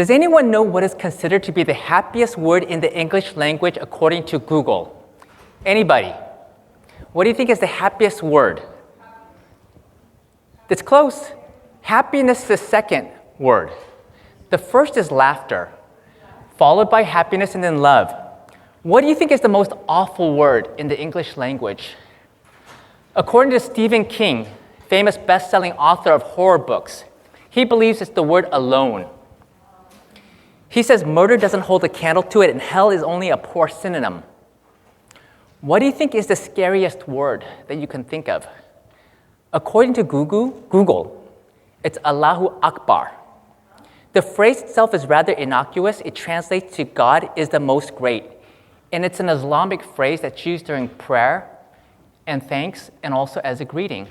Does anyone know what is considered to be the happiest word in the English language according to Google? Anybody? What do you think is the happiest word? It's close. Happiness is the second word. The first is laughter, followed by happiness and then love. What do you think is the most awful word in the English language? According to Stephen King, famous best-selling author of horror books, he believes it's the word alone. He says murder doesn't hold a candle to it and hell is only a poor synonym. What do you think is the scariest word that you can think of? According to Google, it's Allahu Akbar. The phrase itself is rather innocuous. It translates to God is the most great. And it's an Islamic phrase that's used during prayer and thanks and also as a greeting.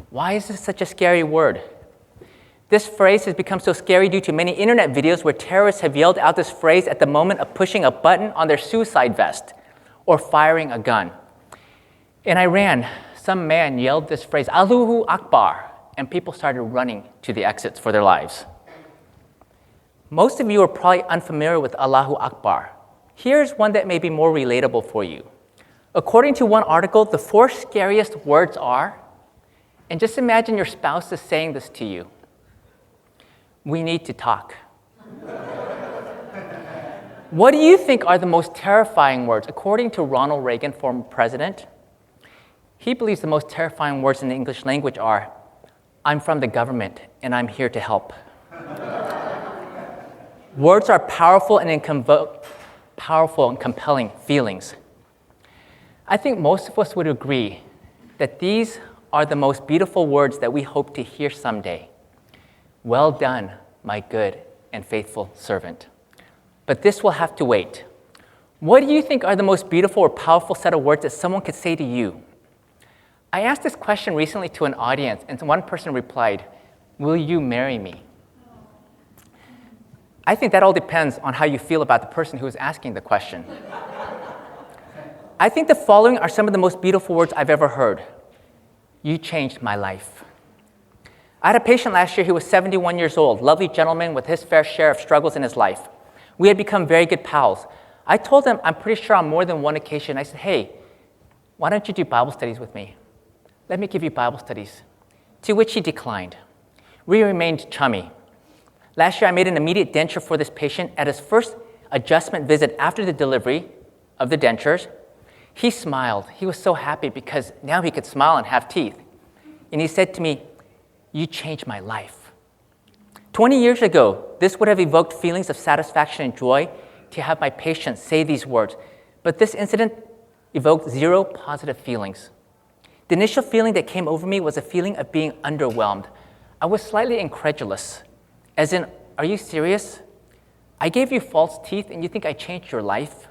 Why is this such a scary word? This phrase has become so scary due to many internet videos where terrorists have yelled out this phrase at the moment of pushing a button on their suicide vest or firing a gun. In Iran, some man yelled this phrase, Allahu Akbar, and people started running to the exits for their lives. Most of you are probably unfamiliar with Allahu Akbar. Here's one that may be more relatable for you. According to one article, the 4 scariest words are, and just imagine your spouse is saying this to you, we need to talk. What do you think are the most terrifying words? According to Ronald Reagan, former president, he believes the most terrifying words in the English language are, I'm from the government and I'm here to help. Words are powerful and compelling feelings. I think most of us would agree that these are the most beautiful words that we hope to hear someday. Well done, my good and faithful servant. But this will have to wait. What do you think are the most beautiful or powerful set of words that someone could say to you? I asked this question recently to an audience, and one person replied, will you marry me? I think that all depends on how you feel about the person who is asking the question. I think the following are some of the most beautiful words I've ever heard. You changed my life. I had a patient last year who was 71 years old, lovely gentleman with his fair share of struggles in his life. We had become very good pals. I told him, I'm pretty sure on more than one occasion, I said, hey, why don't you do Bible studies with me? Let me give you Bible studies. To which he declined. We remained chummy. Last year, I made an immediate denture for this patient. At his first adjustment visit after the delivery of the dentures, he smiled. He was so happy because now he could smile and have teeth. And he said to me, you changed my life. 20 years ago, this would have evoked feelings of satisfaction and joy to have my patient say these words. But this incident evoked 0 positive feelings. The initial feeling that came over me was a feeling of being underwhelmed. I was slightly incredulous. As in, are you serious? I gave you false teeth and you think I changed your life?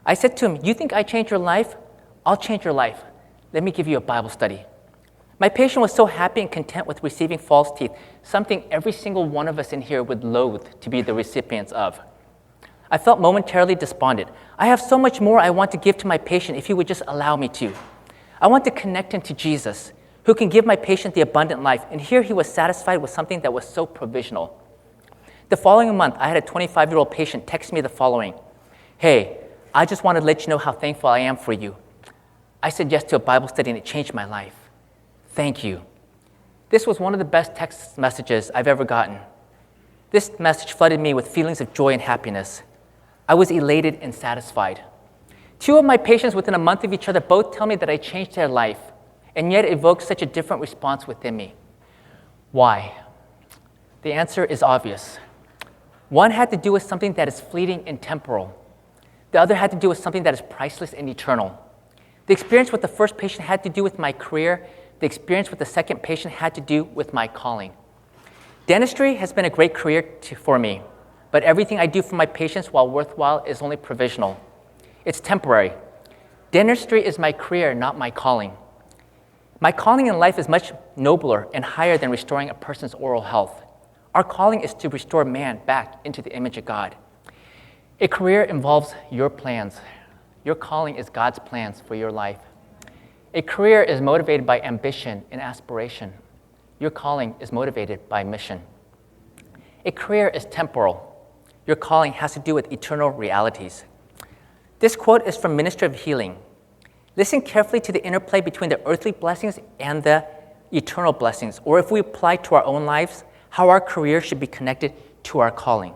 I said to him, you think I changed your life? I'll change your life. Let me give you a Bible study. My patient was so happy and content with receiving false teeth, something every single one of us in here would loathe to be the recipients of. I felt momentarily despondent. I have so much more I want to give to my patient if he would just allow me to. I want to connect him to Jesus, who can give my patient the abundant life. And here he was satisfied with something that was so provisional. The following month, I had a 25-year-old patient text me the following. Hey, I just wanted to let you know how thankful I am for you. I said yes to a Bible study and it changed my life. Thank you. This was one of the best text messages I've ever gotten. This message flooded me with feelings of joy and happiness. I was elated and satisfied. 2 of my patients within a month of each other both tell me that I changed their life, and yet it evoked such a different response within me. Why? The answer is obvious. One had to do with something that is fleeting and temporal. The other had to do with something that is priceless and eternal. The experience with the first patient had to do with my career. The experience with the second patient had to do with my calling. Dentistry has been a great career for me, but everything I do for my patients, while worthwhile, is only provisional. It's temporary. Dentistry is my career, not my calling. My calling in life is much nobler and higher than restoring a person's oral health. Our calling is to restore man back into the image of God. A career involves your plans. Your calling is God's plans for your life. A career is motivated by ambition and aspiration. Your calling is motivated by mission. A career is temporal. your calling has to do with eternal realities. This quote is from Ministry of Healing. Listen carefully to the interplay between the earthly blessings and the eternal blessings, or if we apply to our own lives, how our career should be connected to our calling.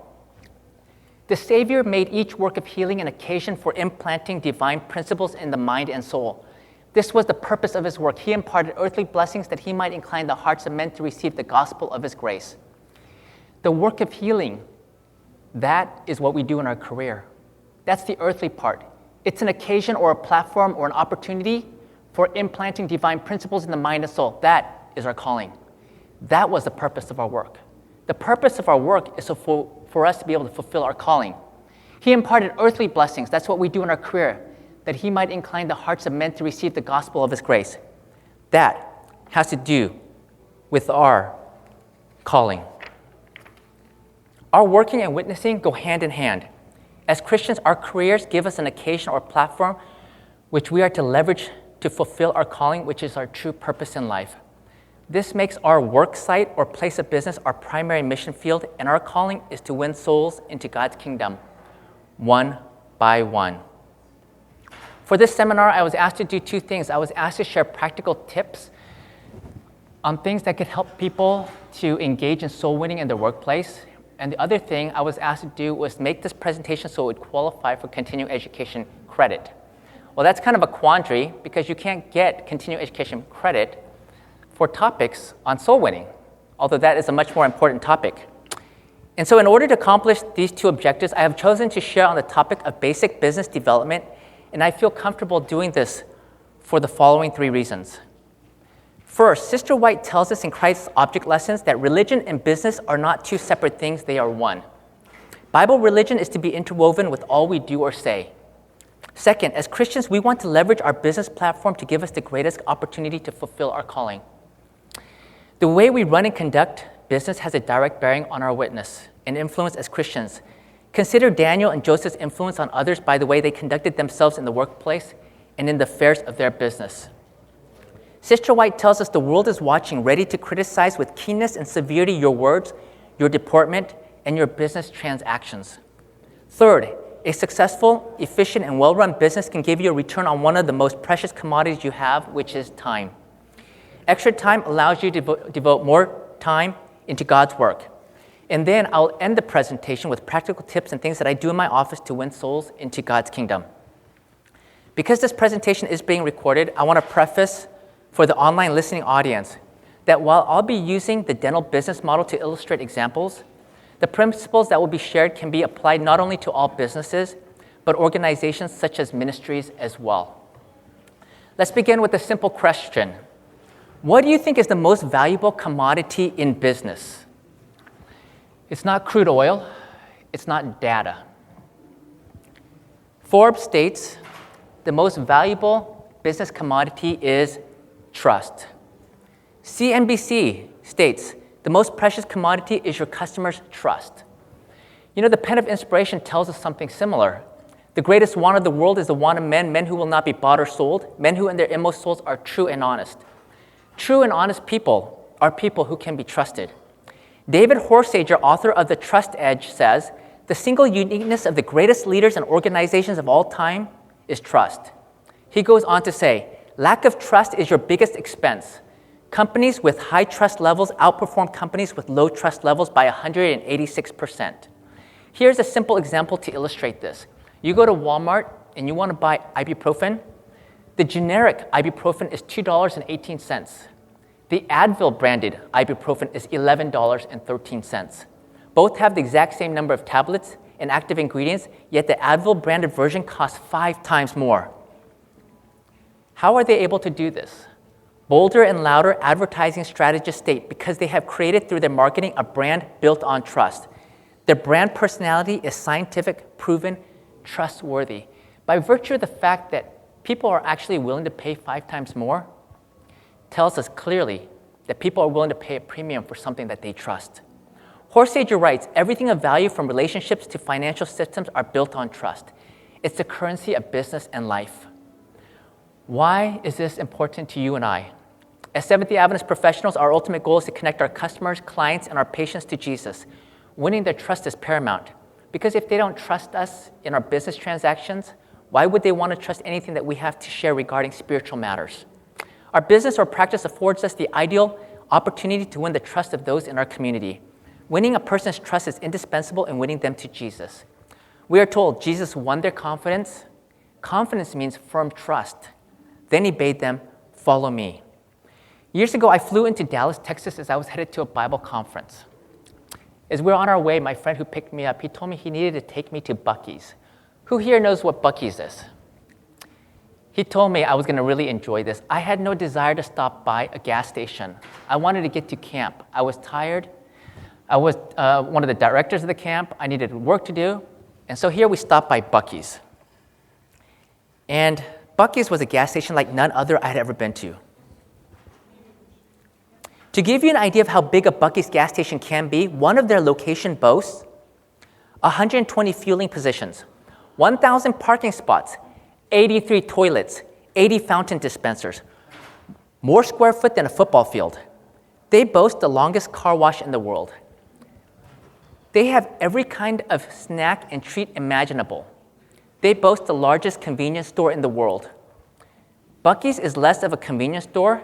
The Savior made each work of healing an occasion for implanting divine principles in the mind and soul. This was the purpose of his work. He imparted earthly blessings that he might incline the hearts of men to receive the gospel of his grace. The work of healing, that is what we do in our career. That's the earthly part. It's an occasion or a platform or an opportunity for implanting divine principles in the mind and soul. That is our calling. That was the purpose of our work. The purpose of our work is for us to be able to fulfill our calling. He imparted earthly blessings. That's what we do in our career, that he might incline the hearts of men to receive the gospel of his grace. That has to do with our calling. Our working and witnessing go hand in hand. As Christians, our careers give us an occasion or platform which we are to leverage to fulfill our calling, which is our true purpose in life. This makes our work site or place of business our primary mission field, and our calling is to win souls into God's kingdom, one by one. For this seminar, I was asked to do two things. I was asked to share practical tips on things that could help people to engage in soul winning in their workplace. And the other thing I was asked to do was make this presentation so it would qualify for continuing education credit. Well, that's kind of a quandary because you can't get continuing education credit for topics on soul winning, although that is a much more important topic. And so in order to accomplish these two objectives, I have chosen to share on the topic of basic business development, and I feel comfortable doing this for the following three reasons. First, Sister White tells us in Christ's Object Lessons that religion and business are not two separate things, they are one. Bible religion is to be interwoven with all we do or say. Second, as Christians, we want to leverage our business platform to give us the greatest opportunity to fulfill our calling. The way we run and conduct business has a direct bearing on our witness and influence as Christians. Consider Daniel and Joseph's influence on others by the way they conducted themselves in the workplace and in the affairs of their business. Sister White tells us the world is watching, ready to criticize with keenness and severity your words, your deportment, and your business transactions. Third, a successful, efficient, and well-run business can give you a return on one of the most precious commodities you have, which is time. Extra time allows you to devote more time into God's work. And then I'll end the presentation with practical tips and things that I do in my office to win souls into God's kingdom. Because this presentation is being recorded, I want to preface for the online listening audience that while I'll be using the dental business model to illustrate examples, the principles that will be shared can be applied not only to all businesses, but organizations such as ministries as well. Let's begin with a simple question. What do you think is the most valuable commodity in business? It's not crude oil. It's not data. Forbes states the most valuable business commodity is trust. CNBC states the most precious commodity is your customer's trust. You know, the pen of inspiration tells us something similar. The greatest want of the world is the want of men, men who will not be bought or sold, men who in their inmost souls are true and honest. True and honest people are people who can be trusted. David Horsager, author of The Trust Edge, says, the single uniqueness of the greatest leaders and organizations of all time is trust. He goes on to say, lack of trust is your biggest expense. Companies with high trust levels outperform companies with low trust levels by 186%. Here's a simple example to illustrate this. You go to Walmart and you want to buy ibuprofen. The generic ibuprofen is $2.18. The Advil branded ibuprofen is $11.13. Both have the exact same number of tablets and active ingredients, yet the Advil branded version costs 5 times more. How are they able to do this? Bolder and louder advertising strategists state because they have created through their marketing a brand built on trust. Their brand personality is scientific, proven, trustworthy. By virtue of the fact that people are actually willing to pay 5 times more, tells us clearly that people are willing to pay a premium for something that they trust. Horsager writes, everything of value from relationships to financial systems are built on trust. It's the currency of business and life. Why is this important to you and I? As Seventh-day Adventist professionals, our ultimate goal is to connect our customers, clients, and our patients to Jesus. Winning their trust is paramount. Because if they don't trust us in our business transactions, why would they want to trust anything that we have to share regarding spiritual matters? Our business or practice affords us the ideal opportunity to win the trust of those in our community. Winning a person's trust is indispensable in winning them to Jesus. We are told Jesus won their confidence. Confidence means firm trust. Then he bade them, follow me. Years ago, I flew into Dallas, Texas as I was headed to a Bible conference. As we were on our way, my friend who picked me up, he told me he needed to take me to Buc-ee's. Who here knows what Buc-ee's is? He told me I was going to really enjoy this. I had no desire to stop by a gas station. I wanted to get to camp. I was tired. I was one of the directors of the camp. I needed work to do. And so here we stopped by Buc-ee's. And Buc-ee's was a gas station like none other I had ever been to. To give you an idea of how big a Buc-ee's gas station can be, one of their location boasts 120 fueling positions, 1,000 parking spots, 83 toilets, 80 fountain dispensers, more square foot than a football field. They boast the longest car wash in the world. They have every kind of snack and treat imaginable. They boast the largest convenience store in the world. Buc-ee's is less of a convenience store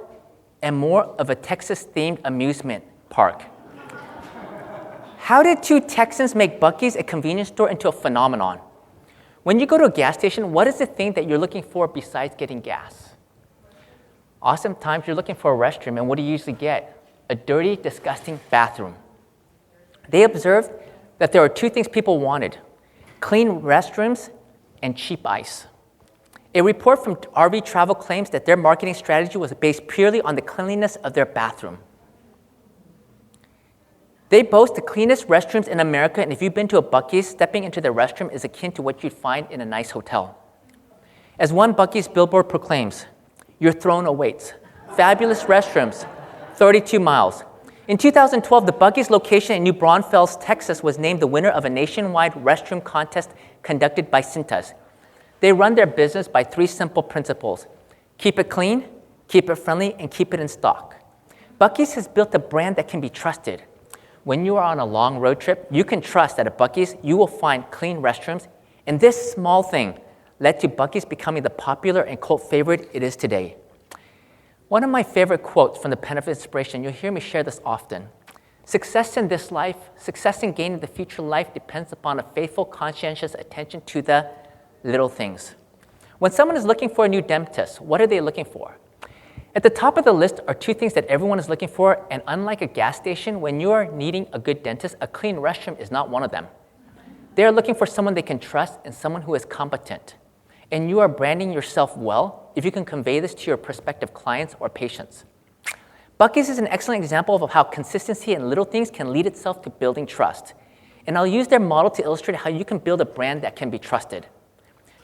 and more of a Texas-themed amusement park. How did two Texans make Buc-ee's, a convenience store, into a phenomenon? When you go to a gas station, what is the thing that you're looking for besides getting gas? Oftentimes, you're looking for a restroom, and what do you usually get? A dirty, disgusting bathroom. They observed that there are two things people wanted: clean restrooms and cheap ice. A report from RV Travel claims that their marketing strategy was based purely on the cleanliness of their bathroom. They boast the cleanest restrooms in America, and if you've been to a Buc-ee's, stepping into the restroom is akin to what you'd find in a nice hotel. As one Buc-ee's billboard proclaims, your throne awaits. Fabulous restrooms, 32 miles. In 2012, the Buc-ee's location in New Braunfels, Texas, was named the winner of a nationwide restroom contest conducted by Cintas. They run their business by three simple principles: keep it clean, keep it friendly, and keep it in stock. Buc-ee's has built a brand that can be trusted. When you are on a long road trip, you can trust that at Buc-ee's you will find clean restrooms, and this small thing led to Buc-ee's becoming the popular and cult favorite it is today. One of my favorite quotes from the Pen of Inspiration, you'll hear me share this often: success in this life, success in gaining the future life depends upon a faithful, conscientious attention to the little things. When someone is looking for a new dentist, what are they looking for? At the top of the list are two things that everyone is looking for, and unlike a gas station, when you are needing a good dentist, a clean restroom is not one of them. They are looking for someone they can trust and someone who is competent. And you are branding yourself well if you can convey this to your prospective clients or patients. Buc-ee's is an excellent example of how consistency in little things can lead itself to building trust. And I'll use their model to illustrate how you can build a brand that can be trusted.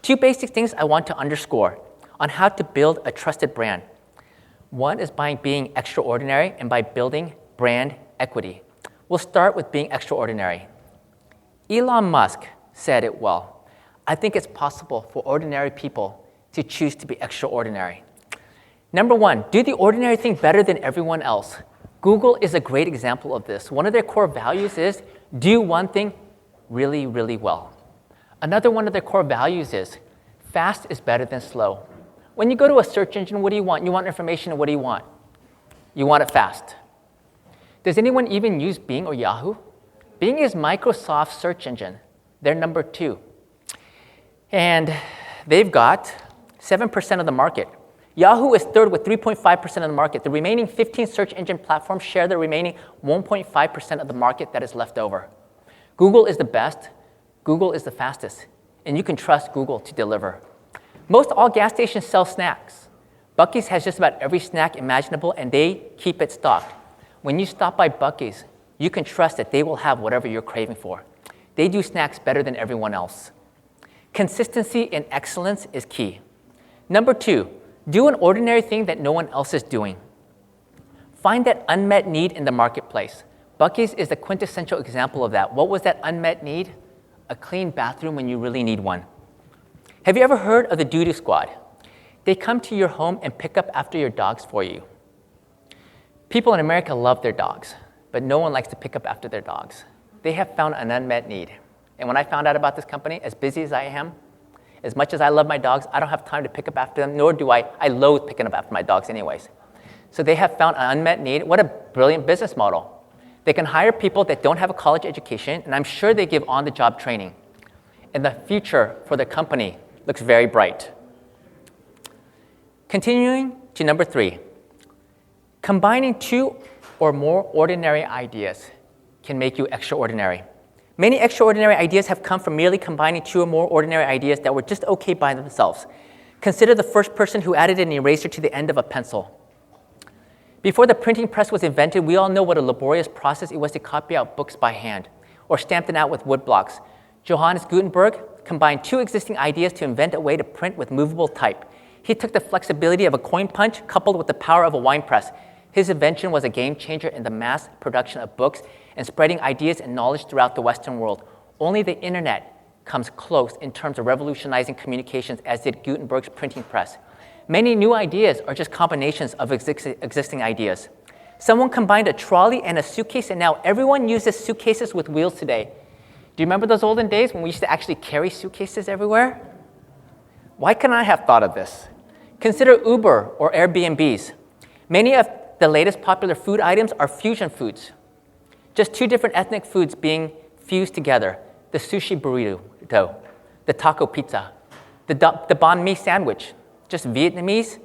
Two basic things I want to underscore on how to build a trusted brand. One is by being extraordinary and by building brand equity. We'll start with being extraordinary. Elon Musk said it well: I think it's possible for ordinary people to choose to be extraordinary. Number one, do the ordinary thing better than everyone else. Google is a great example of this. One of their core values is do one thing really, really well. Another one of their core values is fast is better than slow. When you go to a search engine, what do you want? You want information, and what do you want? You want it fast. Does anyone even use Bing or Yahoo? Bing is Microsoft's search engine. They're number 2. And they've got 7% of the market. Yahoo is third with 3.5% of the market. The remaining 15 search engine platforms share the remaining 1.5% of the market that is left over. Google is the best. Google is the fastest. And you can trust Google to deliver. Most all gas stations sell snacks. Buc-ee's has just about every snack imaginable, and they keep it stocked. When you stop by Buc-ee's, you can trust that they will have whatever you're craving for. They do snacks better than everyone else. Consistency and excellence is key. Number 2, do an ordinary thing that no one else is doing. Find that unmet need in the marketplace. Buc-ee's is the quintessential example of that. What was that unmet need? A clean bathroom when you really need one. Have you ever heard of the duty squad? They come to your home and pick up after your dogs for you. People in America love their dogs, but no one likes to pick up after their dogs. They have found an unmet need. And when I found out about this company, as busy as I am, as much as I love my dogs, I don't have time to pick up after them, nor do I loathe picking up after my dogs anyways. So they have found an unmet need. What a brilliant business model. They can hire people that don't have a college education, and I'm sure they give on-the-job training. And the future for the company looks very bright. Continuing to number 3, combining 2 or more ordinary ideas can make you extraordinary. Many extraordinary ideas have come from merely combining 2 or more ordinary ideas that were just okay by themselves. Consider the first person who added an eraser to the end of a pencil. Before the printing press was invented, we all know what a laborious process it was to copy out books by hand or stamp them out with wood blocks. Johannes Gutenberg combined 2 existing ideas to invent a way to print with movable type. He took the flexibility of a coin punch coupled with the power of a wine press. His invention was a game changer in the mass production of books and spreading ideas and knowledge throughout the Western world. Only the internet comes close in terms of revolutionizing communications, as did Gutenberg's printing press. Many new ideas are just combinations of existing ideas. Someone combined a trolley and a suitcase, and now everyone uses suitcases with wheels today. Do you remember those olden days when we used to actually carry suitcases everywhere? Why couldn't I have thought of this? Consider Uber or Airbnbs. Many of the latest popular food items are fusion foods. Just 2 different ethnic foods being fused together. The sushi burrito, the taco pizza, the banh mi sandwich. Just Vietnamese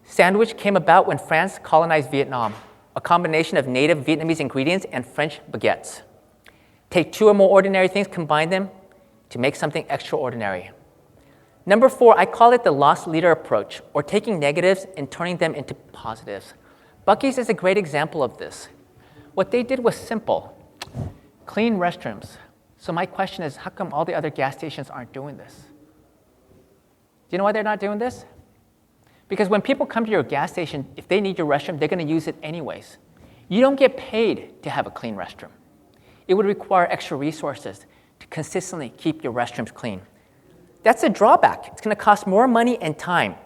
sandwich came about when France colonized Vietnam, a combination of native Vietnamese ingredients and French baguettes. Take 2 or more ordinary things, combine them to make something extraordinary. Number 4, I call it the lost leader approach, or taking negatives and turning them into positives. Buc-ee's is a great example of this. What they did was simple. Clean restrooms. So my question is, how come all the other gas stations aren't doing this? Do you know why they're not doing this? Because when people come to your gas station, if they need your restroom, they're going to use it anyways. You don't get paid to have a clean restroom. It would require extra resources to consistently keep your restrooms clean. That's a drawback. It's going to cost more money and time.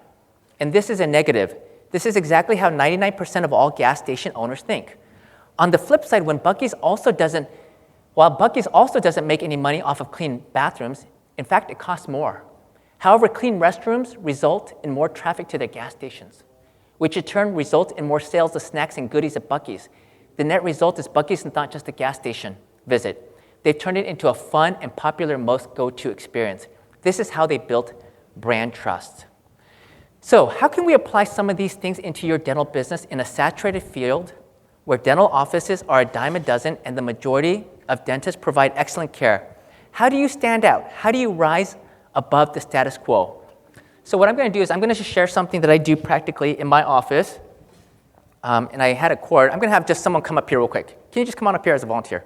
And this is a negative. This is exactly how 99% of all gas station owners think. On the flip side, while Buc-ee's also doesn't make any money off of clean bathrooms, in fact, it costs more. However, clean restrooms result in more traffic to their gas stations, which in turn results in more sales of snacks and goodies at Buc-ee's. The net result is Buc-ee's is not just a gas station visit. They've turned it into a fun and popular most go-to experience. This is how they built brand trust. So how can we apply some of these things into your dental business in a saturated field where dental offices are a dime a dozen and the majority of dentists provide excellent care? How do you stand out? How do you rise above the status quo? So what I'm going to do is I'm going to just share something that I do practically in my office. And I had a cord. I'm going to have just someone come up here real quick. Can you just come on up here as a volunteer?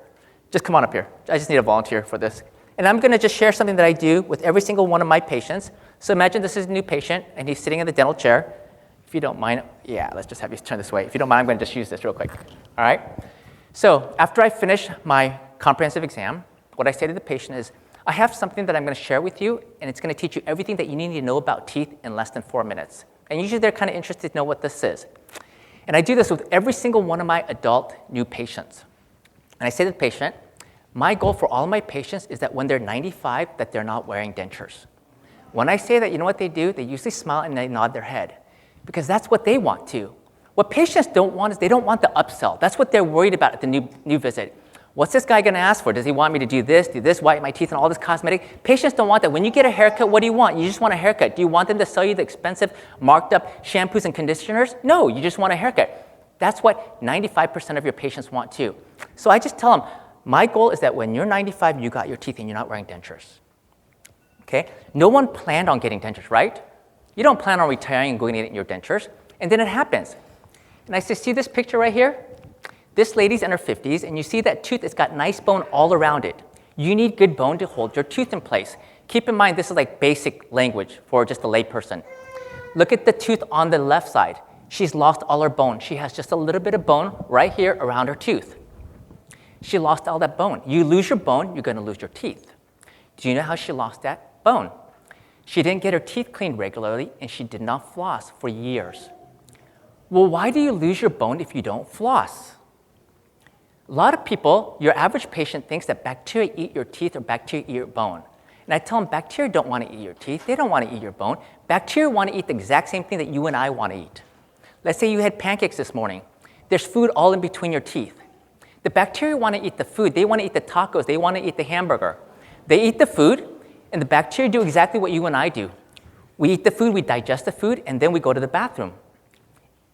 Just come on up here. I just need a volunteer for this. And I'm going to just share something that I do with every single one of my patients. So imagine this is a new patient, and he's sitting in the dental chair. If you don't mind, let's just have you turn this way. If you don't mind, I'm going to just use this real quick. All right? So after I finish my comprehensive exam, what I say to the patient is, I have something that I'm going to share with you, and it's going to teach you everything that you need to know about teeth in less than 4 minutes. And usually they're kind of interested to know what this is. And I do this with every single one of my adult new patients. And I say to the patient, my goal for all of my patients is that when they're 95, that they're not wearing dentures. When I say that, you know what they do? They usually smile and they nod their head, because that's what they want to. What patients don't want is they don't want the upsell. That's what they're worried about at the new visit. What's this guy going to ask for? Does he want me to do this, whiten my teeth, and all this cosmetic? Patients don't want that. When you get a haircut, what do you want? You just want a haircut. Do you want them to sell you the expensive, marked up shampoos and conditioners? No, you just want a haircut. That's what 95% of your patients want too. So I just tell them, my goal is that when you're 95, you got your teeth and you're not wearing dentures. Okay? No one planned on getting dentures, right? You don't plan on retiring and going to get your dentures. And then it happens. And I say, see this picture right here? This lady's in her 50s, and you see that tooth, it's got nice bone all around it. You need good bone to hold your tooth in place. Keep in mind, this is like basic language for just a layperson. Look at the tooth on the left side. She's lost all her bone. She has just a little bit of bone right here around her tooth. She lost all that bone. You lose your bone, you're going to lose your teeth. Do you know how she lost that bone? She didn't get her teeth cleaned regularly, and she did not floss for years. Well, why do you lose your bone if you don't floss? A lot of people, your average patient thinks that bacteria eat your teeth or bacteria eat your bone. And I tell them bacteria don't want to eat your teeth. They don't want to eat your bone. Bacteria want to eat the exact same thing that you and I want to eat. Let's say you had pancakes this morning. There's food all in between your teeth. The bacteria want to eat the food. They want to eat the tacos. They want to eat the hamburger. They eat the food, and the bacteria do exactly what you and I do. We eat the food, we digest the food, and then we go to the bathroom.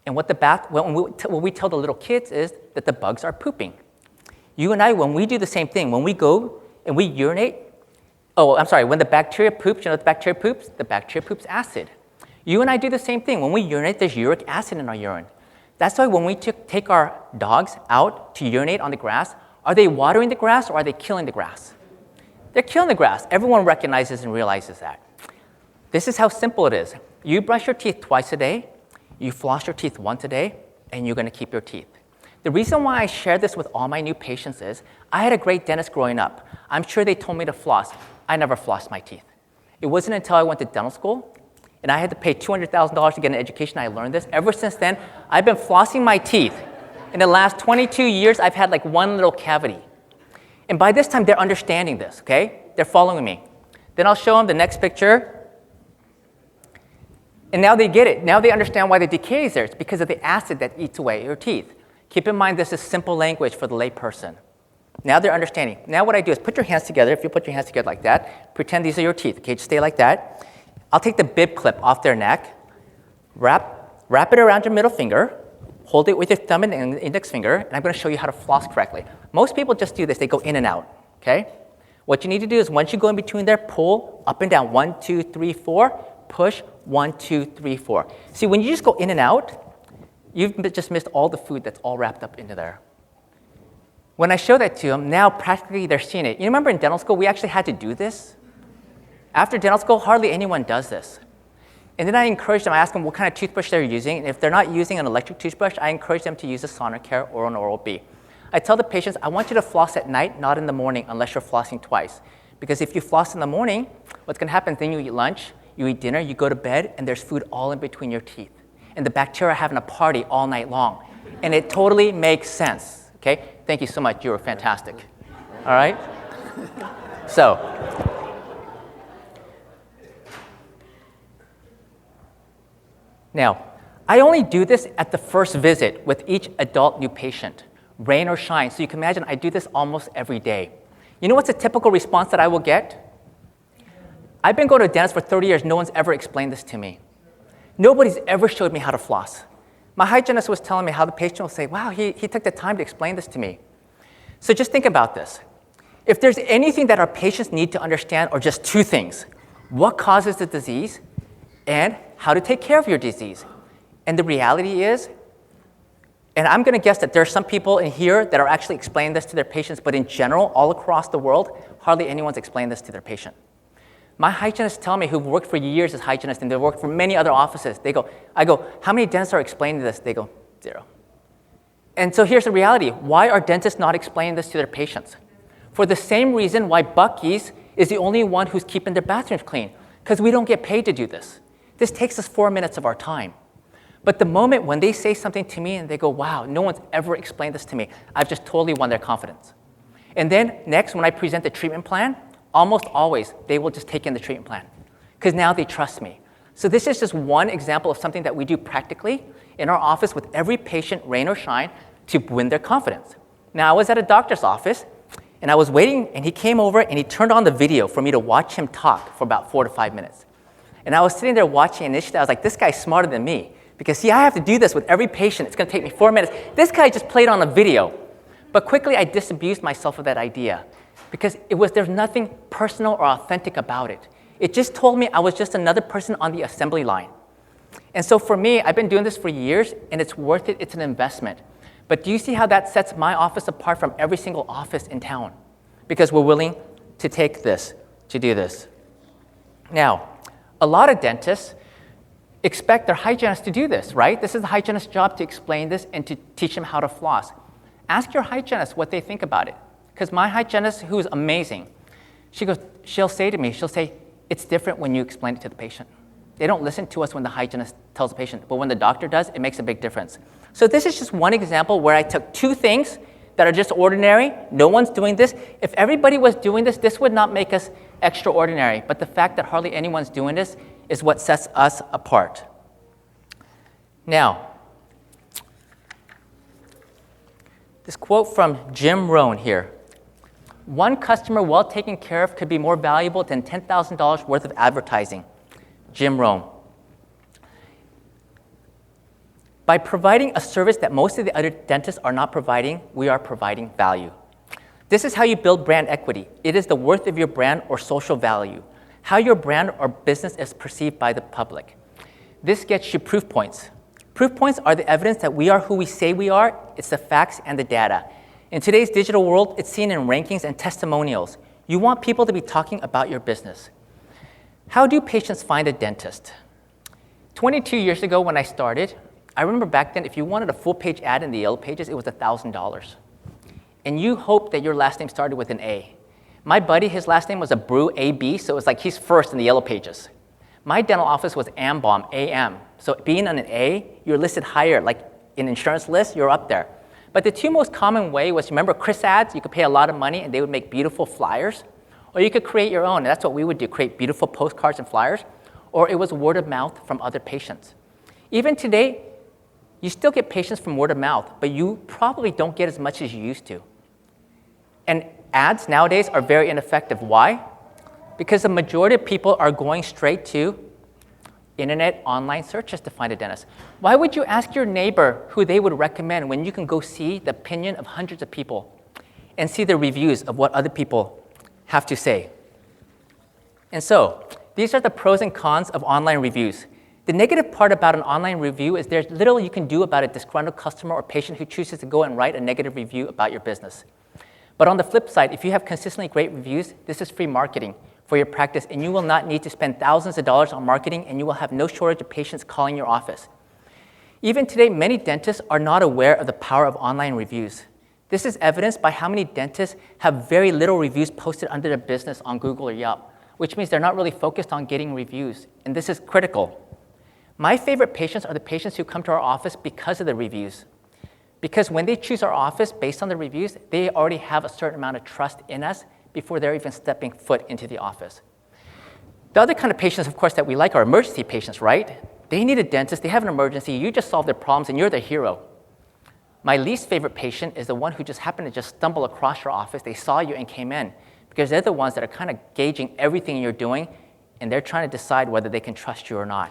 And what we tell the little kids is that the bugs are pooping. You and I, when we do the same thing, when we go and we urinate, when the bacteria poops, you know what the bacteria poops? The bacteria poops acid. You and I do the same thing. When we urinate, there's uric acid in our urine. That's why when we take our dogs out to urinate on the grass, are they watering the grass or are they killing the grass? They're killing the grass. Everyone recognizes and realizes that. This is how simple it is. You brush your teeth twice a day, you floss your teeth once a day, and you're going to keep your teeth. The reason why I share this with all my new patients is I had a great dentist growing up. I'm sure they told me to floss. I never flossed my teeth. It wasn't until I went to dental school and I had to pay $200,000 to get an education I learned this. Ever since then, I've been flossing my teeth. In the last 22 years, I've had like one little cavity. And by this time, they're understanding this, okay? They're following me. Then I'll show them the next picture. And now they get it. Now they understand why the decay is there. It's because of the acid that eats away your teeth. Keep in mind, this is simple language for the lay person. Now they're understanding. Now what I do is put your hands together. If you put your hands together like that, pretend these are your teeth. Okay, just stay like that. I'll take the bib clip off their neck, wrap it around your middle finger, hold it with your thumb and index finger, and I'm going to show you how to floss correctly. Most people just do this. They go in and out, okay? What you need to do is once you go in between there, pull up and down. 1, 2, 3, 4. Push. 1, 2, 3, 4. See, when you just go in and out, you've just missed all the food that's all wrapped up into there. When I show that to them, now practically they're seeing it. You remember in dental school, we actually had to do this? After dental school, hardly anyone does this. And then I encourage them, I ask them what kind of toothbrush they're using. And if they're not using an electric toothbrush, I encourage them to use a Sonicare or an Oral-B. I tell the patients, I want you to floss at night, not in the morning, unless you're flossing twice. Because if you floss in the morning, what's going to happen is then you eat lunch, you eat dinner, you go to bed, and there's food all in between your teeth. And the bacteria are having a party all night long. And it totally makes sense, okay? Thank you so much. You were fantastic. All right? So, now, I only do this at the first visit with each adult new patient, rain or shine. So you can imagine I do this almost every day. You know what's a typical response that I will get? I've been going to a dentist for 30 years. No one's ever explained this to me. Nobody's ever showed me how to floss. My hygienist was telling me how the patient will say, wow, he took the time to explain this to me. So just think about this. If there's anything that our patients need to understand, or just two things, what causes the disease and how to take care of your disease. And the reality is, and I'm going to guess that there are some people in here that are actually explaining this to their patients, but in general, all across the world, hardly anyone's explained this to their patient. My hygienists tell me, who've worked for years as hygienists and they've worked for many other offices, I go, how many dentists are explaining this? They go, 0. And so here's the reality. Why are dentists not explaining this to their patients? For the same reason why Buc-ee's is the only one who's keeping their bathrooms clean, because we don't get paid to do this. This takes us 4 minutes of our time. But the moment when they say something to me and they go, wow, no one's ever explained this to me, I've just totally won their confidence. And then next, when I present the treatment plan, almost always, they will just take in the treatment plan because now they trust me. So this is just one example of something that we do practically in our office with every patient, rain or shine, to win their confidence. Now, I was at a doctor's office, and I was waiting, and he came over, and he turned on the video for me to watch him talk for about 4 to 5 minutes. And I was sitting there watching initially. I was like, this guy's smarter than me because, see, I have to do this with every patient. It's going to take me 4 minutes. This guy just played on a video. But quickly, I disabused myself of that idea because there's nothing personal or authentic about it. It just told me I was just another person on the assembly line. And so for me, I've been doing this for years, and it's worth it. It's an investment. But do you see how that sets my office apart from every single office in town? Because we're willing to take this, to do this. Now, a lot of dentists expect their hygienist to do this, right? This is the hygienist's job to explain this and to teach them how to floss. Ask your hygienist what they think about it. Because my hygienist, who's amazing, she'll say to me, it's different when you explain it to the patient. They don't listen to us when the hygienist tells the patient, but when the doctor does, it makes a big difference. So this is just one example where I took two things that are just ordinary. No one's doing this. If everybody was doing this, this would not make us extraordinary. But the fact that hardly anyone's doing this is what sets us apart. Now, this quote from Jim Rohn here. One customer well taken care of could be more valuable than $10,000 worth of advertising. Jim Rohn. By providing a service that most of the other dentists are not providing, we are providing value. This is how you build brand equity. It is the worth of your brand or social value, how your brand or business is perceived by the public. This gets you proof points. Proof points are the evidence that we are who we say we are. It's the facts and the data. In today's digital world, it's seen in rankings and testimonials. You want people to be talking about your business. How do patients find a dentist? 22 years ago when I started, I remember back then, if you wanted a full-page ad in the Yellow Pages, it was $1,000. And you hoped that your last name started with an A. My buddy, his last name was Abreu, A-B, so it was like he's first in the Yellow Pages. My dental office was Ambaum, A-M. So being on an A, you're listed higher. Like in insurance lists, you're up there. But the two most common way was, remember Chris ads? You could pay a lot of money and they would make beautiful flyers. Or you could create your own, and that's what we would do, create beautiful postcards and flyers. Or it was word of mouth from other patients. Even today, you still get patients from word of mouth, but you probably don't get as much as you used to. And ads nowadays are very ineffective. Why? Because the majority of people are going straight to internet online searches to find a dentist. Why would you ask your neighbor who they would recommend when you can go see the opinion of hundreds of people and see the reviews of what other people have to say? And so, these are the pros and cons of online reviews. The negative part about an online review is there's little you can do about a disgruntled customer or patient who chooses to go and write a negative review about your business. But on the flip side, if you have consistently great reviews, this is free marketing for your practice, and you will not need to spend thousands of dollars on marketing, and you will have no shortage of patients calling your office. Even today, many dentists are not aware of the power of online reviews. This is evidenced by how many dentists have very little reviews posted under their business on Google or Yelp, which means they're not really focused on getting reviews, and this is critical. My favorite patients are the patients who come to our office because of the reviews. Because when they choose our office based on the reviews, they already have a certain amount of trust in us before they're even stepping foot into the office. The other kind of patients, of course, that we like are emergency patients, right? They need a dentist, they have an emergency, you just solve their problems, and you're the hero. My least favorite patient is the one who just happened to just stumble across your office, they saw you and came in, because they're the ones that are kind of gauging everything you're doing, and they're trying to decide whether they can trust you or not.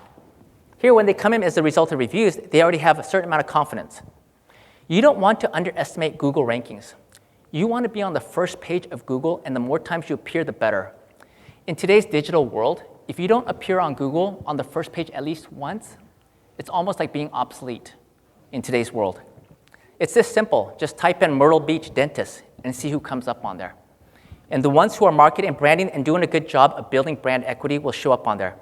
Here, when they come in as a result of reviews, they already have a certain amount of confidence. You don't want to underestimate Google rankings. You want to be on the first page of Google, and the more times you appear, the better. In today's digital world, if you don't appear on Google on the first page at least once, it's almost like being obsolete in today's world. It's this simple. Just type in Myrtle Beach dentist and see who comes up on there. And the ones who are marketing and branding and doing a good job of building brand equity will show up on there.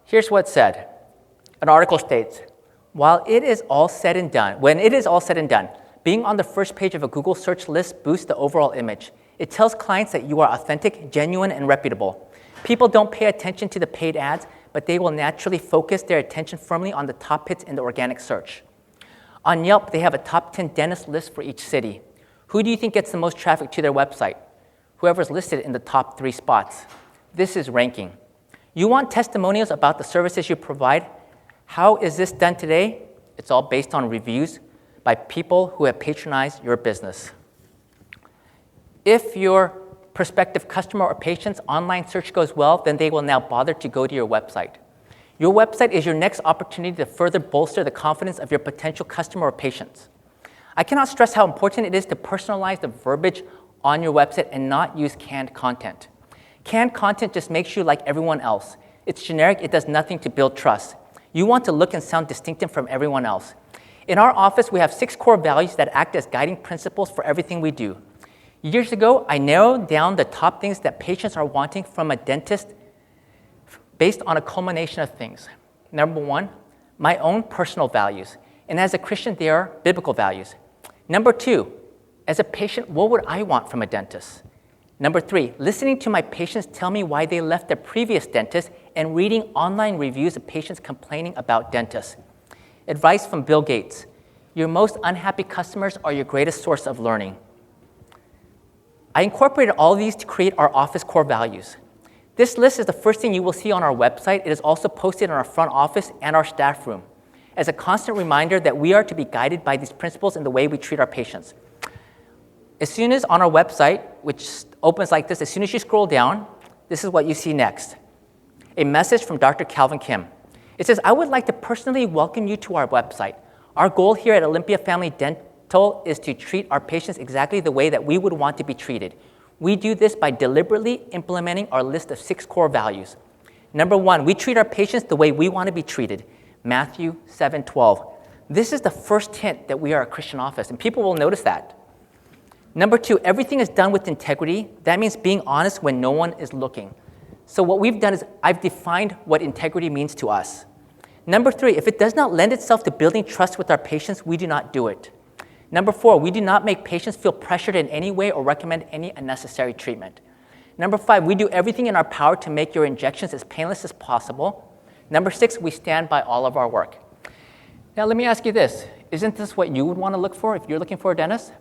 Here's what it said. An article states, when it is all said and done, being on the first page of a Google search list boosts the overall image. It tells clients that you are authentic, genuine, and reputable. People don't pay attention to the paid ads, but they will naturally focus their attention firmly on the top hits in the organic search. On Yelp, they have a top 10 dentist list for each city. Who do you think gets the most traffic to their website? Whoever's listed in the top 3 spots. This is ranking. You want testimonials about the services you provide? How is this done today? It's all based on reviews by people who have patronized your business. If your prospective customer or patient's online search goes well, then they will now bother to go to your website. Your website is your next opportunity to further bolster the confidence of your potential customer or patients. I cannot stress how important it is to personalize the verbiage on your website and not use canned content. Canned content just makes you like everyone else. It's generic, it does nothing to build trust. You want to look and sound distinctive from everyone else. In our office, we have 6 core values that act as guiding principles for everything we do. Years ago, I narrowed down the top things that patients are wanting from a dentist based on a culmination of things. Number 1, my own personal values. And as a Christian, they are biblical values. Number 2, as a patient, what would I want from a dentist? Number 3, listening to my patients tell me why they left their previous dentist and reading online reviews of patients complaining about dentists. Advice from Bill Gates. Your most unhappy customers are your greatest source of learning. I incorporated all of these to create our office core values. This list is the first thing you will see on our website. It is also posted in our front office and our staff room as a constant reminder that we are to be guided by these principles in the way we treat our patients. As soon as on our website, which opens like this, as soon as you scroll down, this is what you see next. A message from Dr. Calvin Kim. It says, I would like to personally welcome you to our website. Our goal here at Olympia Family Dental is to treat our patients exactly the way that we would want to be treated. We do this by deliberately implementing our list of 6 core values. Number 1, we treat our patients the way we want to be treated. Matthew 7:12. This is the first hint that we are a Christian office, and people will notice that. Number 2, everything is done with integrity. That means being honest when no one is looking. So what we've done is I've defined what integrity means to us. Number 3, if it does not lend itself to building trust with our patients, we do not do it. Number 4, we do not make patients feel pressured in any way or recommend any unnecessary treatment. Number 5, we do everything in our power to make your injections as painless as possible. Number 6, we stand by all of our work. Now let me ask you this. Isn't this what you would want to look for if you're looking for a dentist?